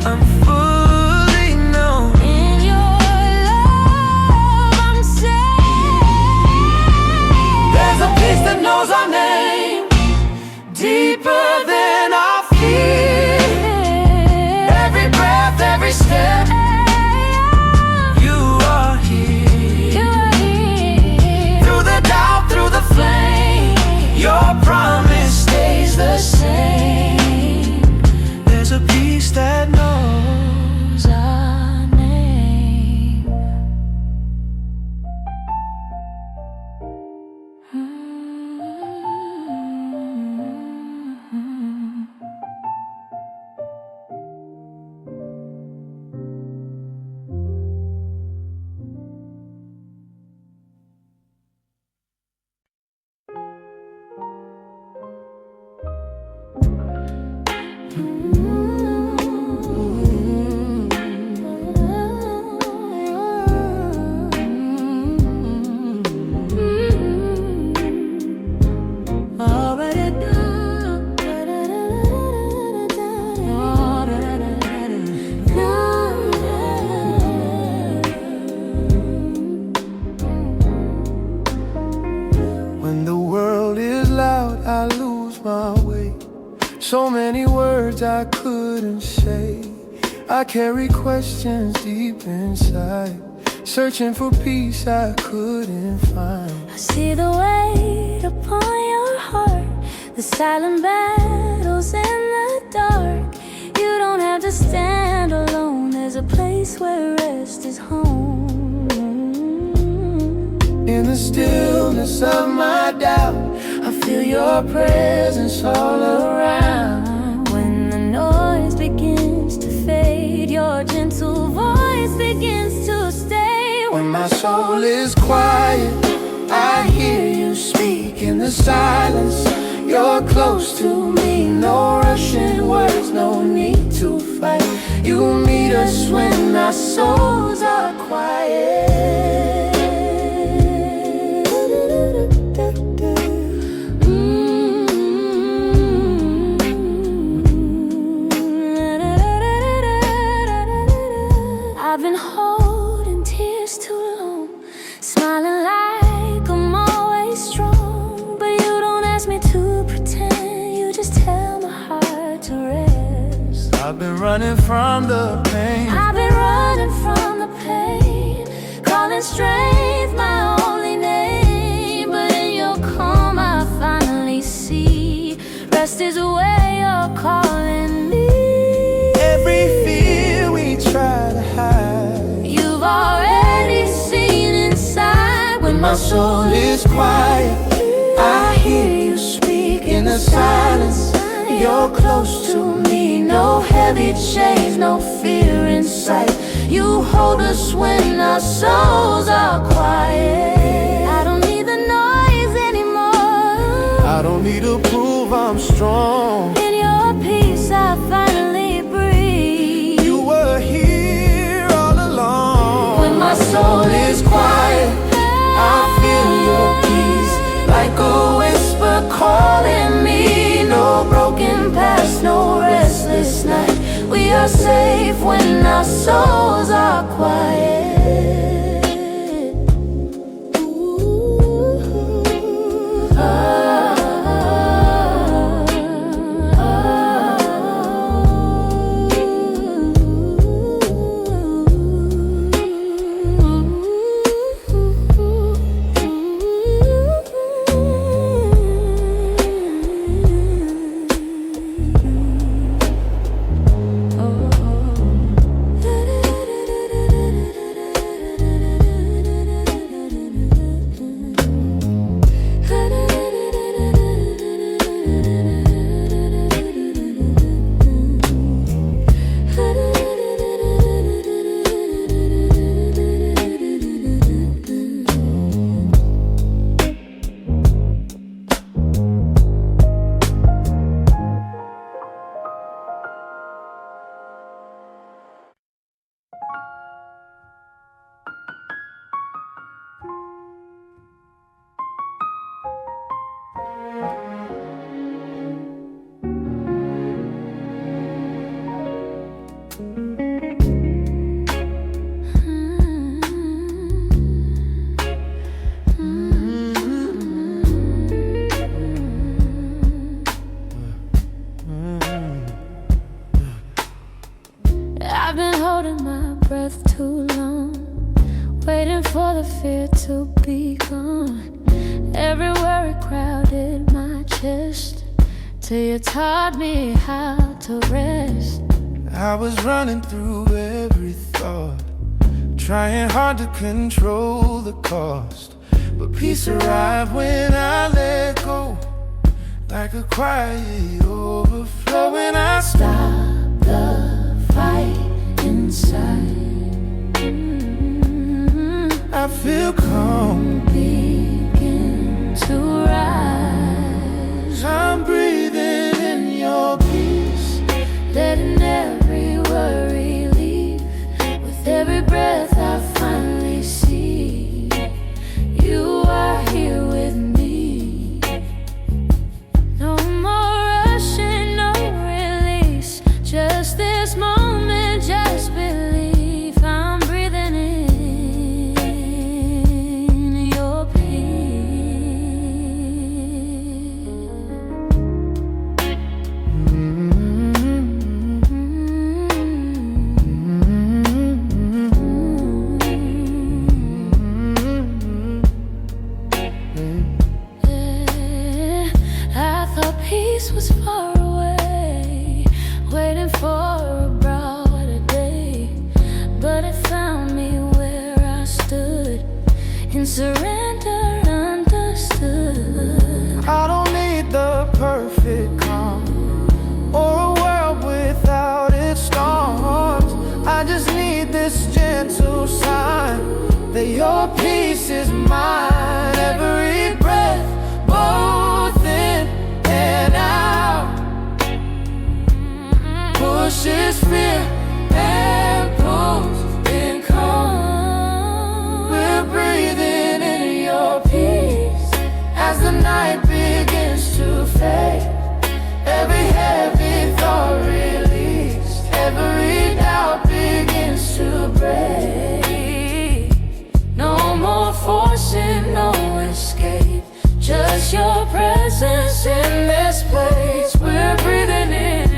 I'm fully known. In your love I'm safe. There's a peace that knows our name, deeper than our fear. Every breath, every step, you are here. You are here. Through the doubt, through the flame, your promise stays the same. There's a peace that knows Our name. When the world is loud, I lose my way. So many words I couldn't say. I carry questions deep inside, searching for peace I couldn't find. I see the weight upon your heart, the silent battles in the dark. You don't have to stand alone, there's a place where rest is home. In the stillness of my doubt, I feel your presence all around. When the noise begins to fade, your gentle voice begins to stay. When my soul is quiet, I hear you speak in the silence. You're close to me, no rushing words, no need to fight. You meet us when our souls are quiet. running from the pain. I've been running from the pain, calling strength my only name. But in your calm I finally see rest is where you're calling me. Every fear we try to hide, You've already seen inside. When my soul is quiet, I hear you speak in the silence. You're close to me, no heavy chains, no fear in sight. You hold us when our souls are quiet. I don't need the noise anymore. I don't need to prove I'm strong. In your peace I finally breathe. You were here all along. When my soul is quiet, I feel your peace, like a whisper calling me. No broken past, no restless night. We are safe when our souls are quiet. Ooh, ah, I've been holding my breath too long, waiting for the fear to be gone. Every worry crowded my chest, till you taught me how to rest. I was running through every thought, trying hard to control the cost. But peace arrived when I let go, like a quiet overflow. When I Stop the fight inside. I feel calm, Begin to rise. I'm breathing in your peace, Letting every worry leave. With every breath I finally see you are here with me. No more rushing, no release. Just this moment, just believe. I'm breathing in your I thought peace was far away, waiting for a brighter day. But it found me where I stood, in surrender, understood. I don't need the perfect calm, or a world without its storms. I just need this gentle sign that your peace is mine. Every breath, both in and out, pushes fear and pulls in calm. We're breathing in your peace as the night begins to fade. Every heavy thought released, every doubt begins to break. No more forcing, no escape, just your presence in this place. We're breathing in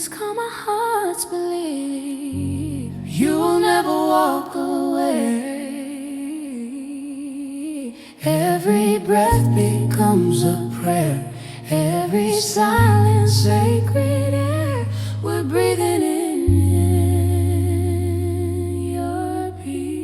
This calm our hearts believe you will never walk away. Every breath becomes a prayer, every silence sacred air. We're breathing in your peace.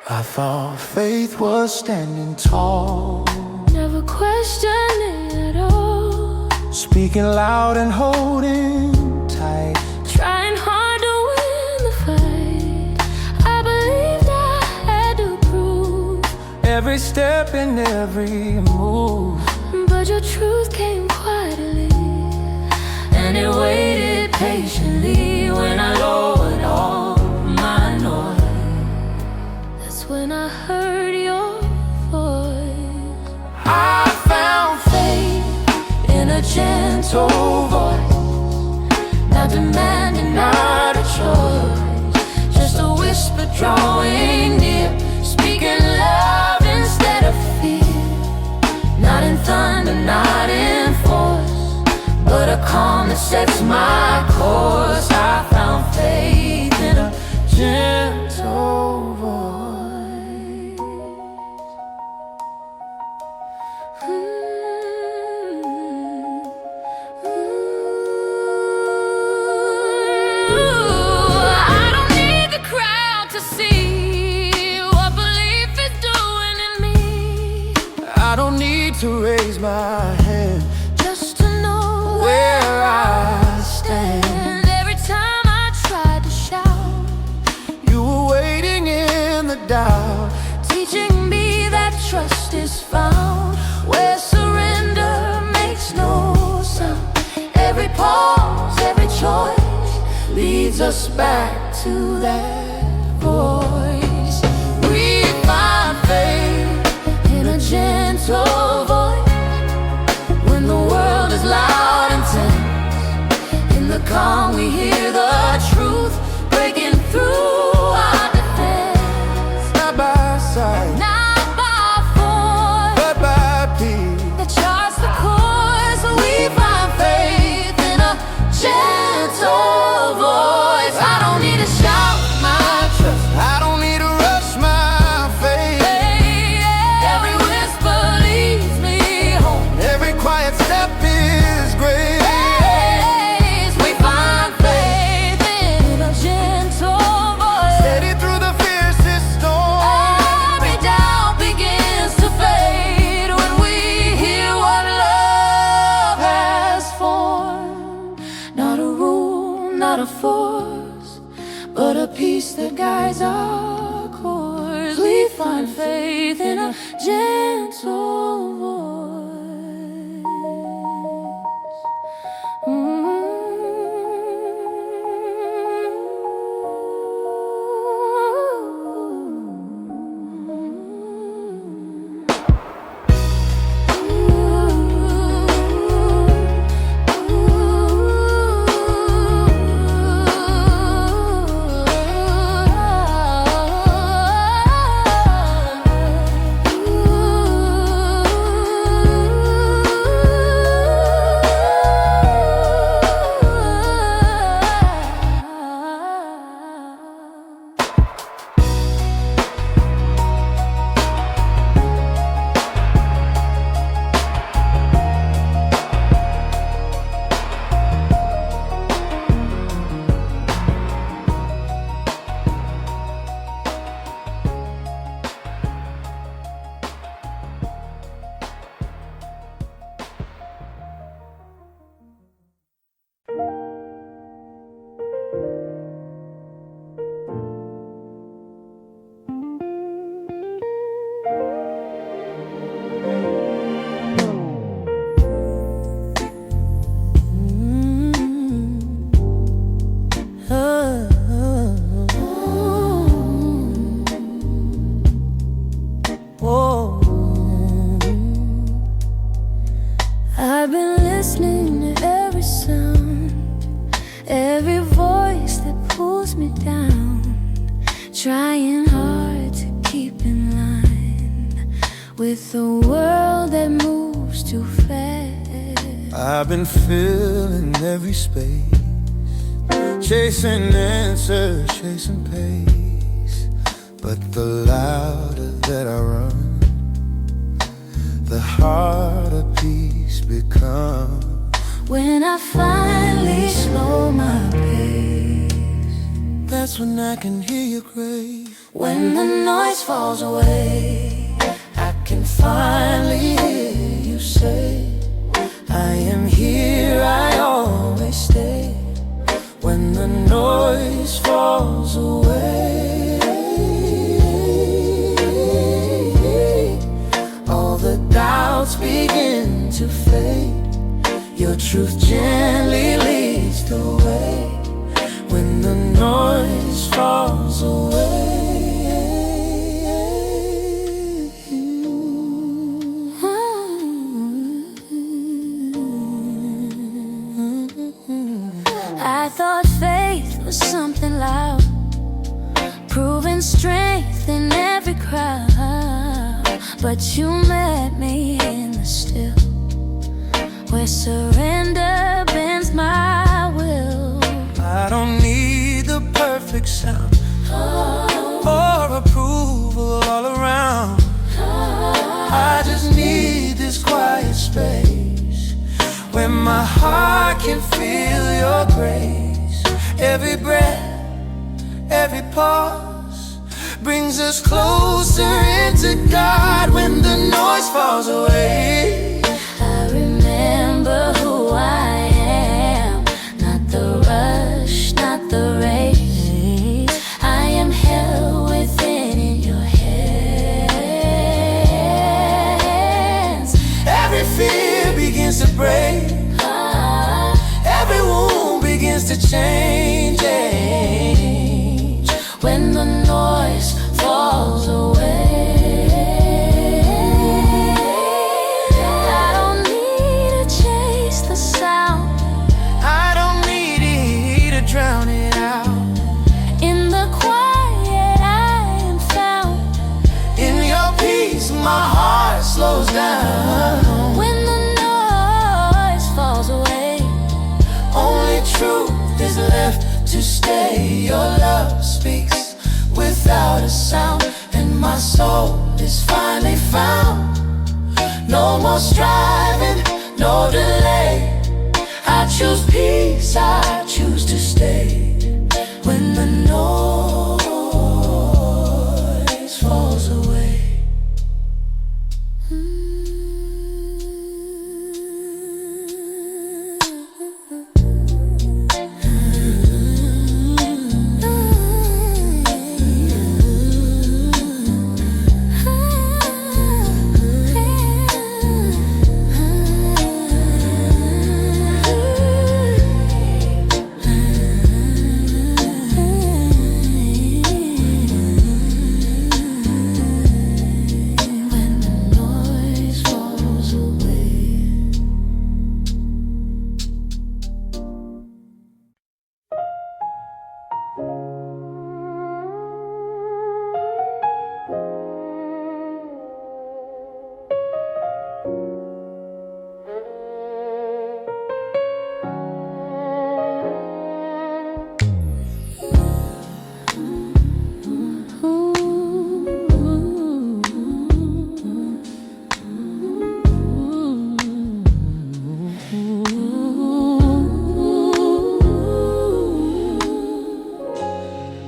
I thought faith was standing tall, Never questioned it at all. speaking loud and holding tight. Trying hard to win the fight. I believed I had to prove Every step and every move, but your truth came quietly, and it waited patiently when I lowered all my noise. That's when I heard your voice. I found Faith in a gentle voice, not demanding, not a choice, just a whisper drawing near, speaking love instead of fear. Not in thunder, not in force, but a calm that sets my course. I found faith in a gentle voice. I don't need the crowd to see what belief is doing in me. I don't need to raise my hand Just to know where I stand. and every time I tried to shout, You were waiting in the doubt, teaching me that trust is found where surrender makes no sound. Every pause, every choice leads us back to that voice. We find faith in a gentle voice when the world is loud and tense. In the calm we hear the truth breaking through our defense. not by sight, Not by force but by peace. that charts the course. We find faith in a gentle voice. I don't need to shout my trust. I don't need to rush my faith. Every whisper leads me home. Every quiet step is grace. We find faith in a gentle voice. Steady through the fiercest storm. Every doubt begins to fade when we hear what love has formed. Not a rule, not a force, but a peace that guides our course. We find faith in a gentle voice. listening to every sound, every voice that pulls me down, trying hard to keep in line with the world that moves too fast. I've been filling every space, chasing answers, chasing pace. But the louder that I run, the harder peace becomes. When I finally slow my pace, that's when I can hear your grace. when the noise falls away, I can finally hear you say, I am here, I always stay. When the noise falls away, all the doubts begin to fade. Your truth gently leads the way. When the noise falls away. I thought faith was something loud, proving strength in every crowd. But you met me in the still, where surrender bends my will. I don't need the perfect sound or approval all around. I just need this quiet space where my heart can feel your grace. Every breath, every pause brings us closer into God. When the noise falls away, I remember who I am, not the rush, not the race. I am held within in your hands. every fear begins to break. Every wound begins to change. When the noise falls away, I don't need to chase the sound, I don't need it to drown it out. in the quiet I am found. In your peace, my heart slows down. When the noise falls away, Only truth is left to stay. Your love speaks without a sound, and my soul is finally found. No more striving, no delay. I choose peace, I choose to stay. When the noise falls away. when the noise falls away.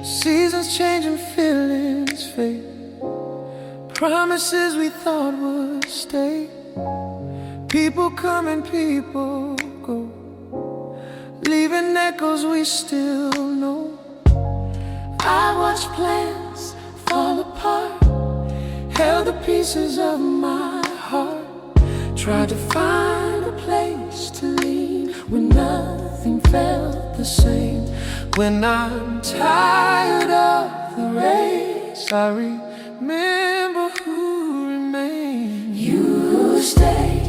Seasons change and feelings fade. Promises we thought would stay. People come and people go, leaving echoes we still know. I watched plans fall apart, held the pieces of my heart, tried to find a place to lean when nothing felt the same. When I'm tired of the race, I remember who remained. You stay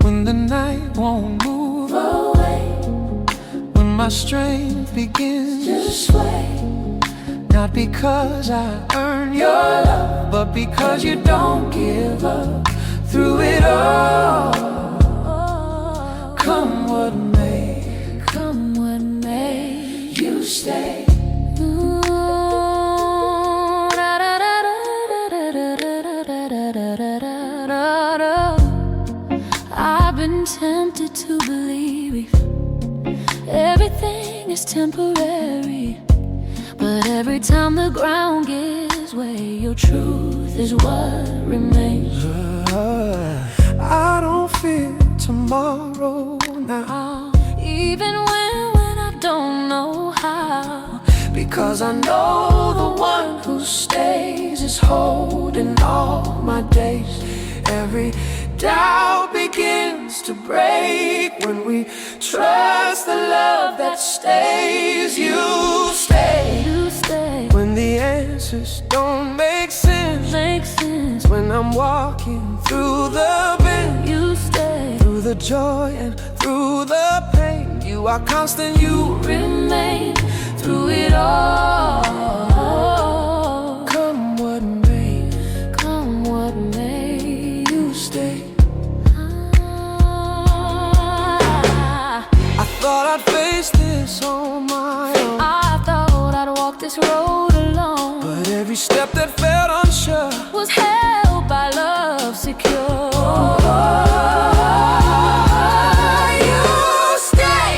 When the night won't move away when my strength begins to sway. Not because I earn your love, but because you don't give up through it all. Come what may, you stay. I've been tempted to believe everything is temporary, but every time the ground gives way, your truth is what remains. I don't fear tomorrow now, even when I don't know how, because I know the one who stays is holding all my days. Every doubt begins to break when we trust the love that stays. You stay. When the answers don't make sense, when I'm walking through the pain, you stay. Through the joy and through the pain, you are constant, you Remain through it all. Come what may, you stay. I thought I'd face this on my own. I thought I'd walk this road alone, but every step that felt unsure was held by love secure. You stay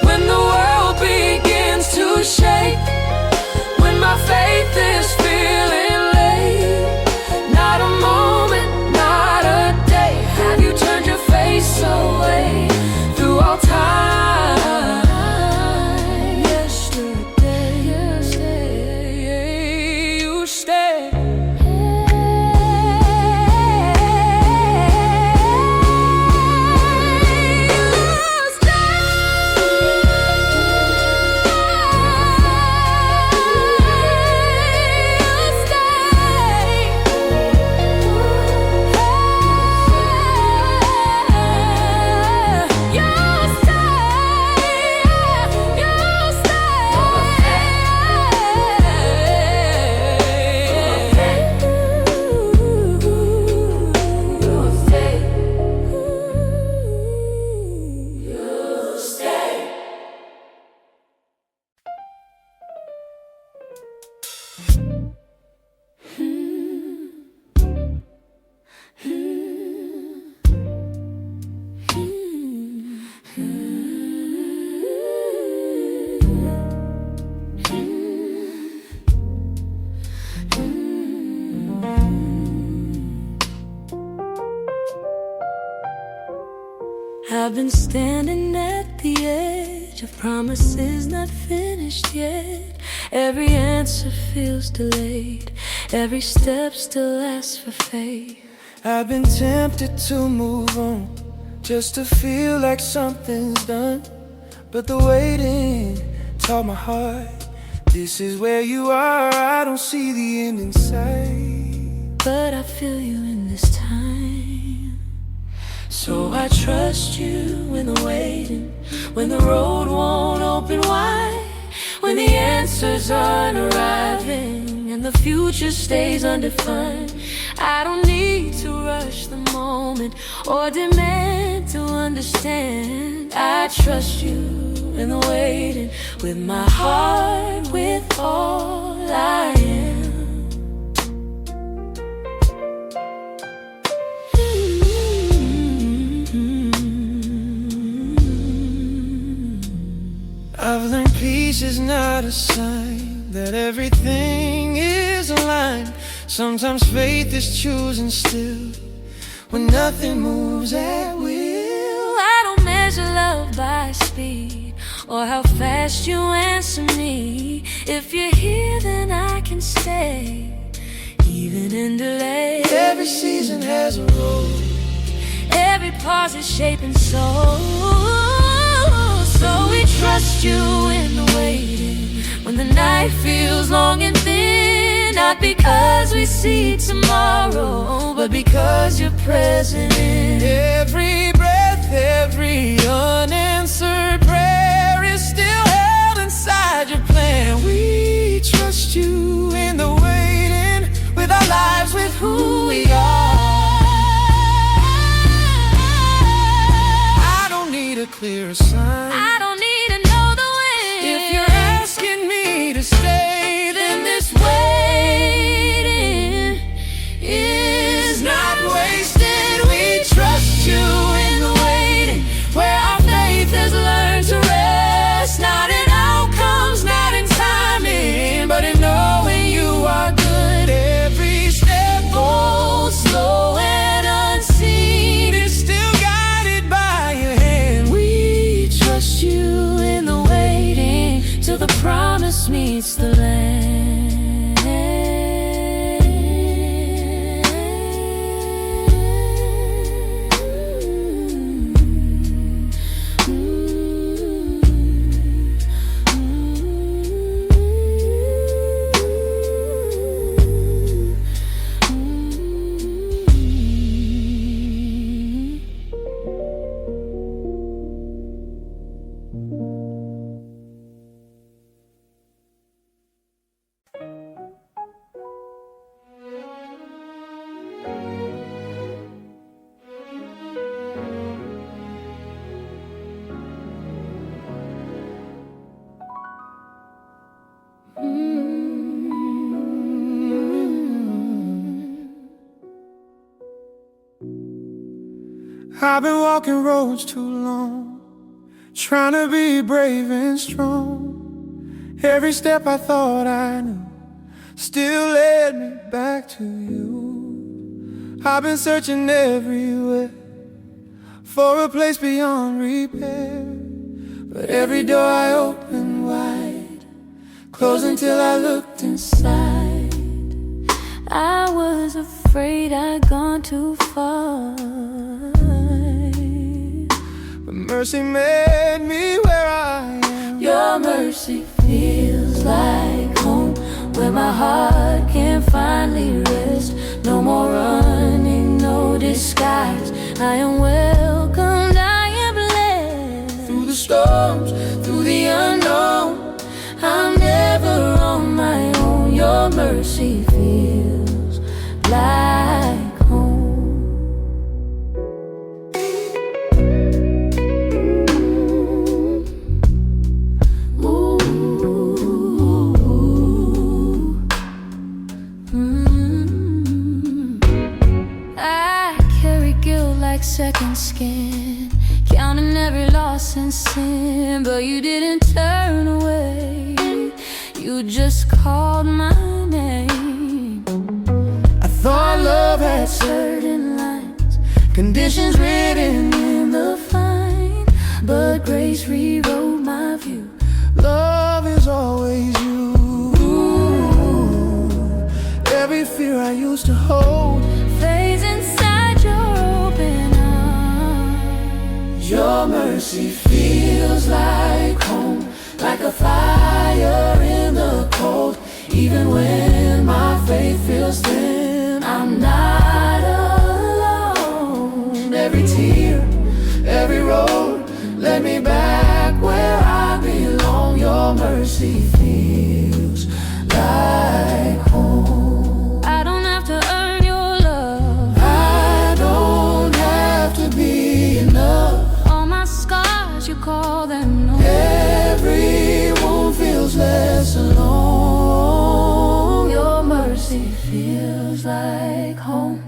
when the world begins to shake, when my faith is feeling late. Not a moment, not a day have you turned your face away through all time. Yesterday, you stay. I've been standing at the edge of promises not finished yet. Every answer feels delayed, every step still asks for faith. I've been tempted to move on, just to feel like something's done, but the waiting taught my heart, this is where you are. I don't see the end in sight, but I feel you in this time. so I trust you in the waiting, when the road won't open wide, when the answers aren't arriving and the future stays undefined. I don't need to rush the moment or demand to understand. I trust you in the waiting, with my heart, with all I am. I've learned peace is not a sign that everything is aligned. Sometimes faith is choosing still when nothing moves at will. I don't measure love by speed or how fast you answer me. If you're here, then I can stay, even in delay. Every season has a role, every pause is shaping soul. So we trust you in the waiting, when the night feels long and thin. Not because we see tomorrow, but because you're present in every breath, I've been walking roads too long, trying to be brave and strong. Every step I thought I knew still led me back to you. I've been searching everywhere for a place beyond repair, but every door I opened wide closed until I looked inside. I was afraid I'd gone too far, but mercy met me where I am. Your mercy feels like home, where my heart can finally rest. No more running, no disguise. I am welcomed, I am blessed. Through the storms, Through the unknown, I'm never on my own. Your mercy feels like home. Ooh. I carry guilt like second skin, counting every loss and sin, but you didn't turn away. You just called my name. I thought love had certain lines, conditions written in the fine, but grace rewrote my view. Love is always you. Every fear I used to hold Fades inside your open arms. Your mercy feels like home, like a fire in the cold. Even when my faith feels thin, I'm not alone. Every tear, every road led me back where I belong. Your mercy feels like home. I don't have to earn your love, I don't have to be enough. all my scars, you call them no. Every wound feels less alone. Your mercy feels like home,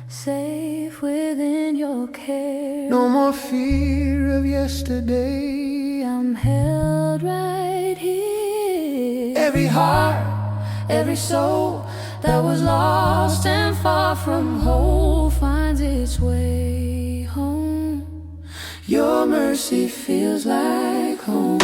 safe within your care. No more fear of yesterday. I'm held right here. Every heart, Every soul that was lost and far from whole finds its way home. your mercy feels like home.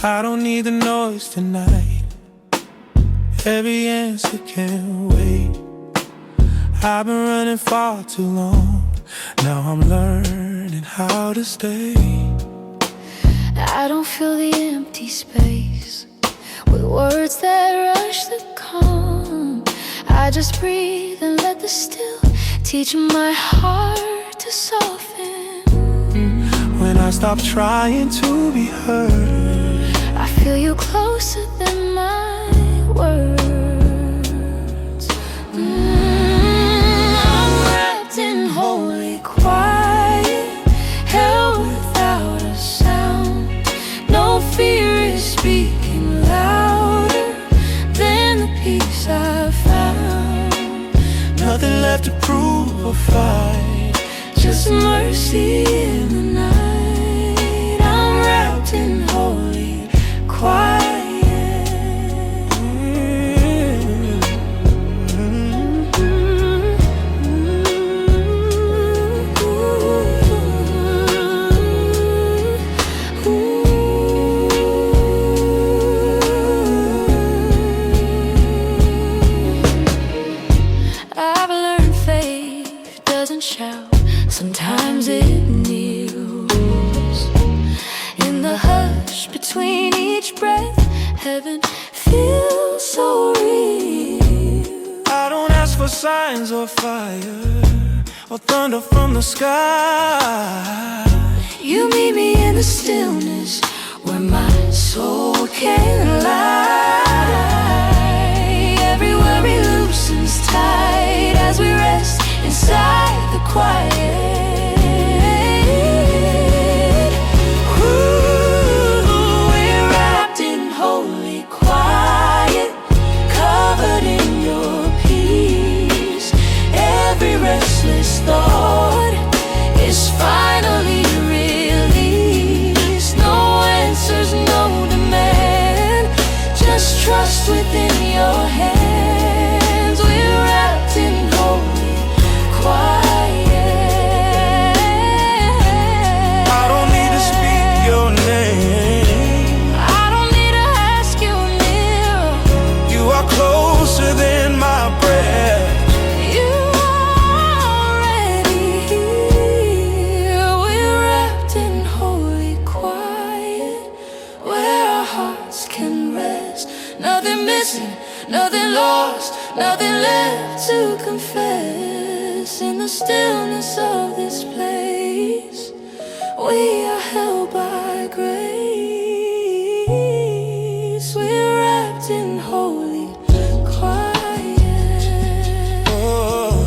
I don't need the noise tonight. Every answer can wait. I've been running far too long. Now I'm learning how to stay. I don't fill the empty space with words that rush the calm. I just breathe and let the still teach my heart to soften. When I stop trying to be heard, I feel you closer than my words. I'm wrapped in holy quiet, held without a sound. No fear is speaking louder than the peace I found. nothing left to prove or fight, Just mercy in the night. I'm wrapped in holy quiet. for signs or fire or thunder from the sky. You meet me in the stillness where my soul can lie. Every worry loosens tight as we rest inside the quiet. Ooh, we're wrapped in holy quiet, covered in your peace. Every restless thought is finally released. No answers, no demand, just trust within your hands. We're wrapped in holy quiet. I don't need to speak your name, I don't need to ask you near. you are closer than my breath. You are already here. We're wrapped in holy quiet, where our hearts can rest. Nothing missing, nothing lost, nothing left to confess. In the stillness of this place, we are held by grace. We're wrapped in holy quiet. Oh,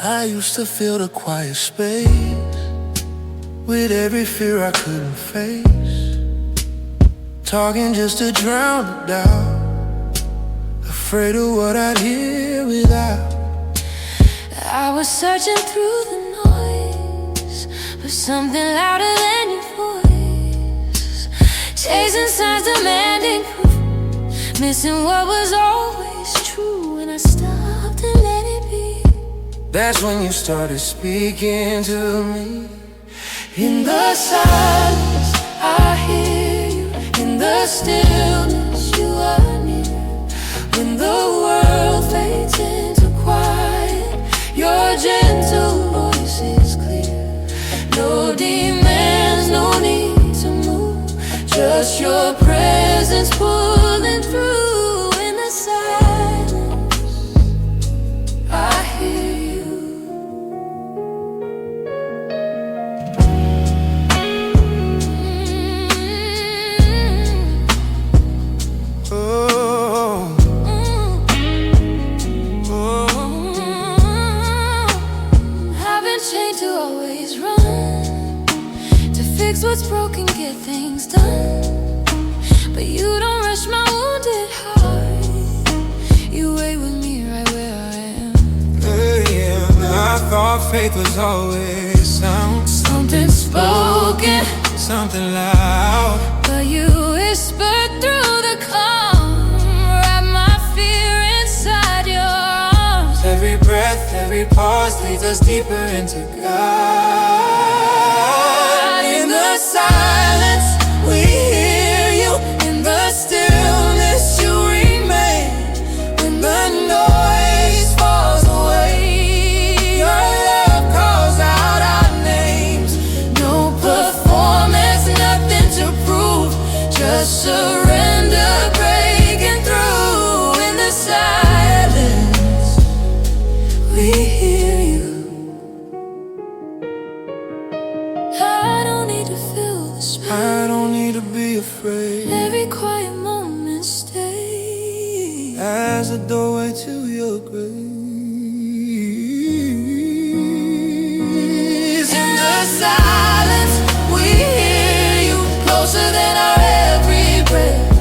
I used to fill the quiet space with every fear I couldn't face, talking just to drown it out, afraid of what I'd hear without. I was searching through the noise for something louder than your voice, chasing signs, demanding proof, missing what was always true. And I stopped and let it be. That's when you started speaking to me. In the silence, I hear you. In the stillness, you are near. When the world fades into quiet, your gentle voice is clear. No demands, no need to move, just your presence pulling through. In the silence, I hear you. Fix what's broken, get things done, but you don't rush my wounded heart. You wait with me right where I am. Yeah, I thought faith was always sound, Something spoken, something loud, but you whispered through the calm. Wrap my fear inside your arms. every breath, every pause leads us deeper into God. In the silence, we hear you. In the stillness, you remain. When the noise falls away, your love calls out our names. No performance, nothing to prove, just surrender breaking through. In the silence, we hear you. I don't need to feel the space, I don't need to be afraid. every quiet moment stays As a doorway to your grace. in the silence, we hear you closer than our every breath.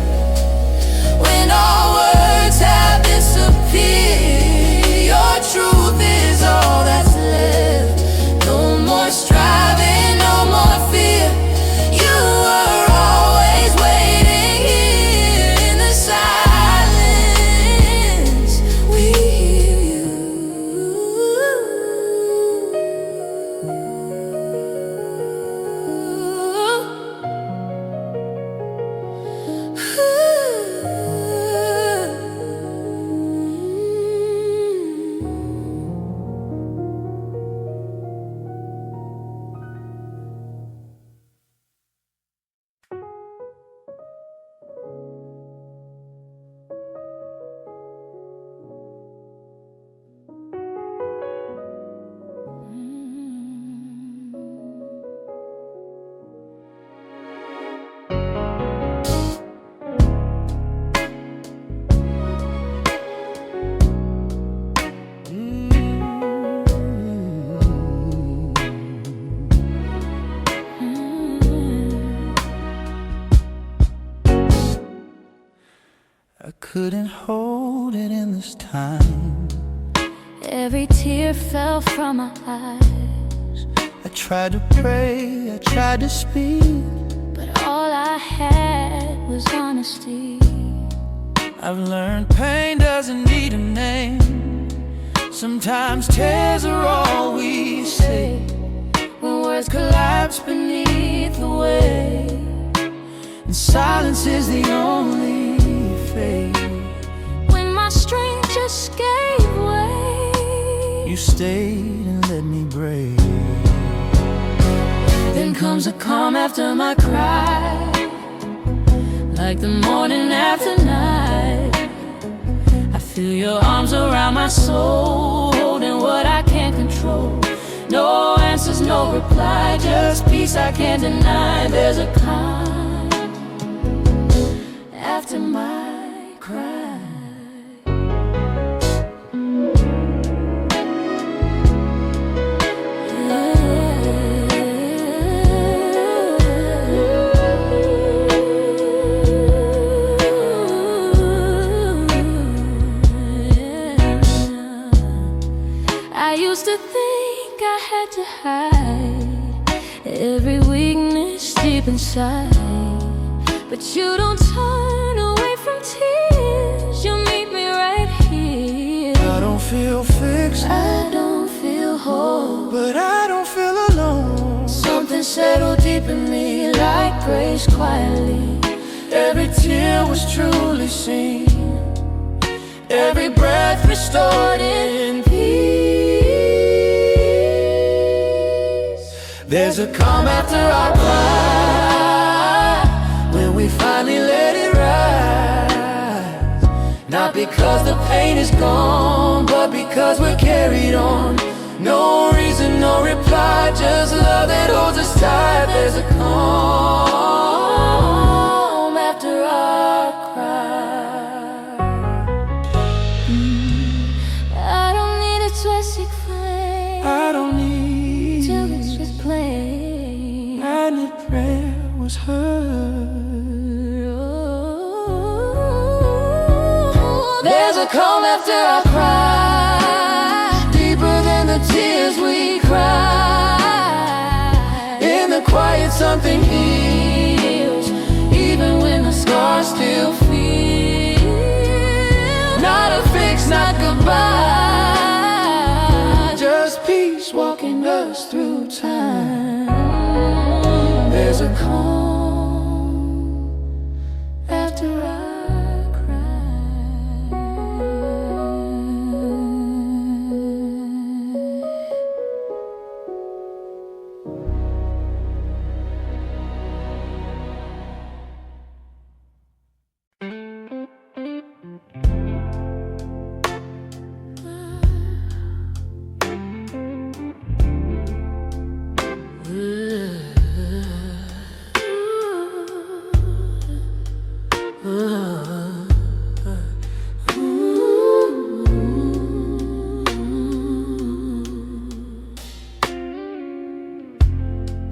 couldn't hold it in this time. Every tear fell from my eyes. I tried to pray, I tried to speak, but all I had was honesty. I've learned pain doesn't need a name. Sometimes tears are all we say when words collapse beneath the weight, and silence is the only fate. when my strength just gave way, You stayed and let me break. then comes a calm after my cry, like the morning after night. I feel your arms around my soul, holding what I can't control. No answers, no reply, just peace I can't deny. There's a calm after my cry. I used to think I had to hide every weakness deep inside, but you don't turn away from tears. You meet me right here. I don't feel fixed, I don't feel whole, but I don't feel alone. something settled deep in me like grace quietly. Every tear was truly seen, every breath restored in peace. There's a calm after our cry, when we finally let it rise. Not because the pain is gone, but because we're carried on. No reason, no reply, just love that holds us tight. There's a calm After our cry, I don't need a twisted flame. I don't need Till it's just plain. and the prayer was heard. There's a calm after our cry, deeper than the tears we cry. In the quiet something Heals, even when the scars still feel. Not a fix, not goodbye, just peace walking us through time. There's a calm after our cry.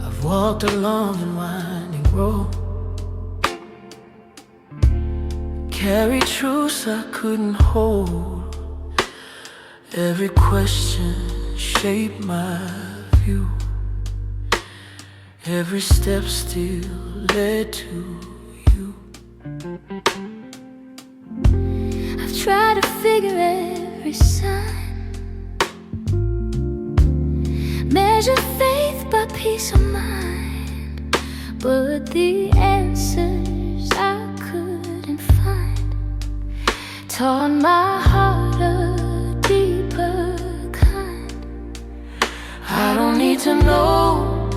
I've walked a long and winding road, carried truths I couldn't hold. Every question shaped my view, every step still led to you. I've tried to figure every sign, measure faith by peace of mind, but the answers I couldn't find taught my heart a deeper kind. I don't need to know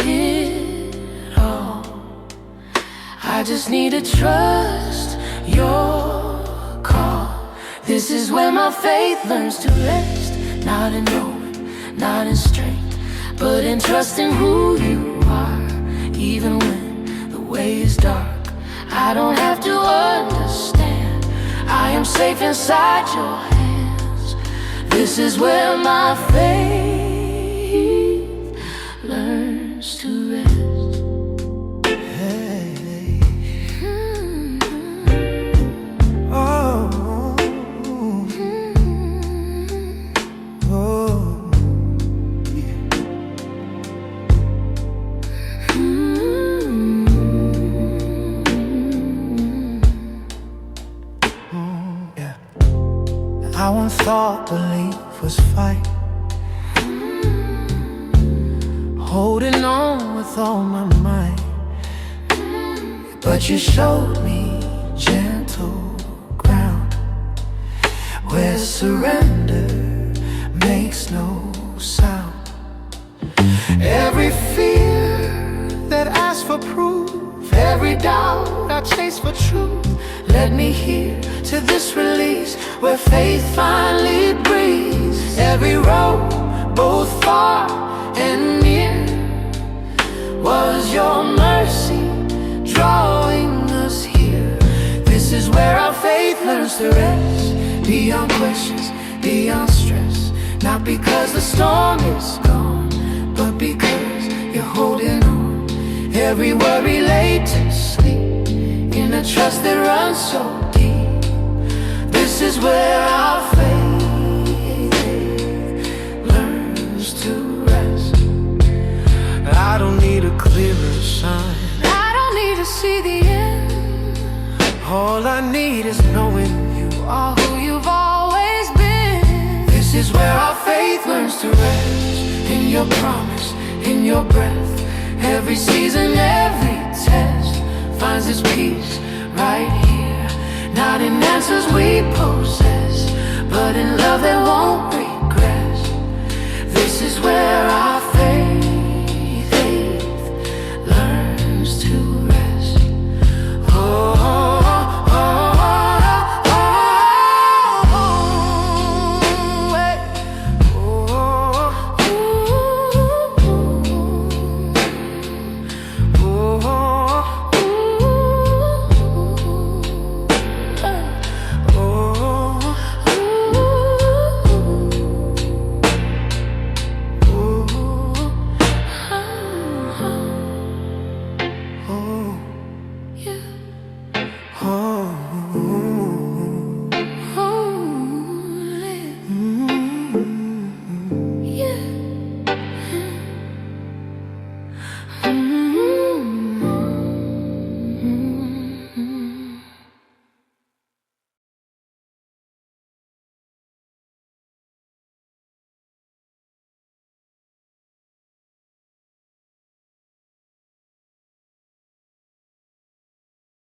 it all, I just need to trust your call. This is where my faith learns to rest, not in knowing, not in strength, but in trusting who you are. Even when the way is dark, I don't have to understand. I am safe inside your hands. This is where my faith learns to rest. Oh, one thought belief was fight, holding on with all my might. But you showed me gentle ground, where surrender makes no sound. Every fear that asks for proof, every doubt I chase for truth, led me here to this release, where faith finally breathes. Every road, both far and near, was your mercy drawing us here. This is where our faith learns to rest, beyond questions, beyond stress. Not because the storm is gone, but because you're holding on. Every worry laid to sleep, in a trust that runs so deep. This is where our faith learns to rest. I don't need a clearer sign, I don't need to see the end. all I need is knowing you Are who you've always been. This is where our faith learns to rest, in your promise, in your breath. Every season, every test finds its peace right here. Not in answers we possess, but in love that won't regress. This is where our faith learns to rest. Oh, oh, oh, oh, oh, hey. Oh,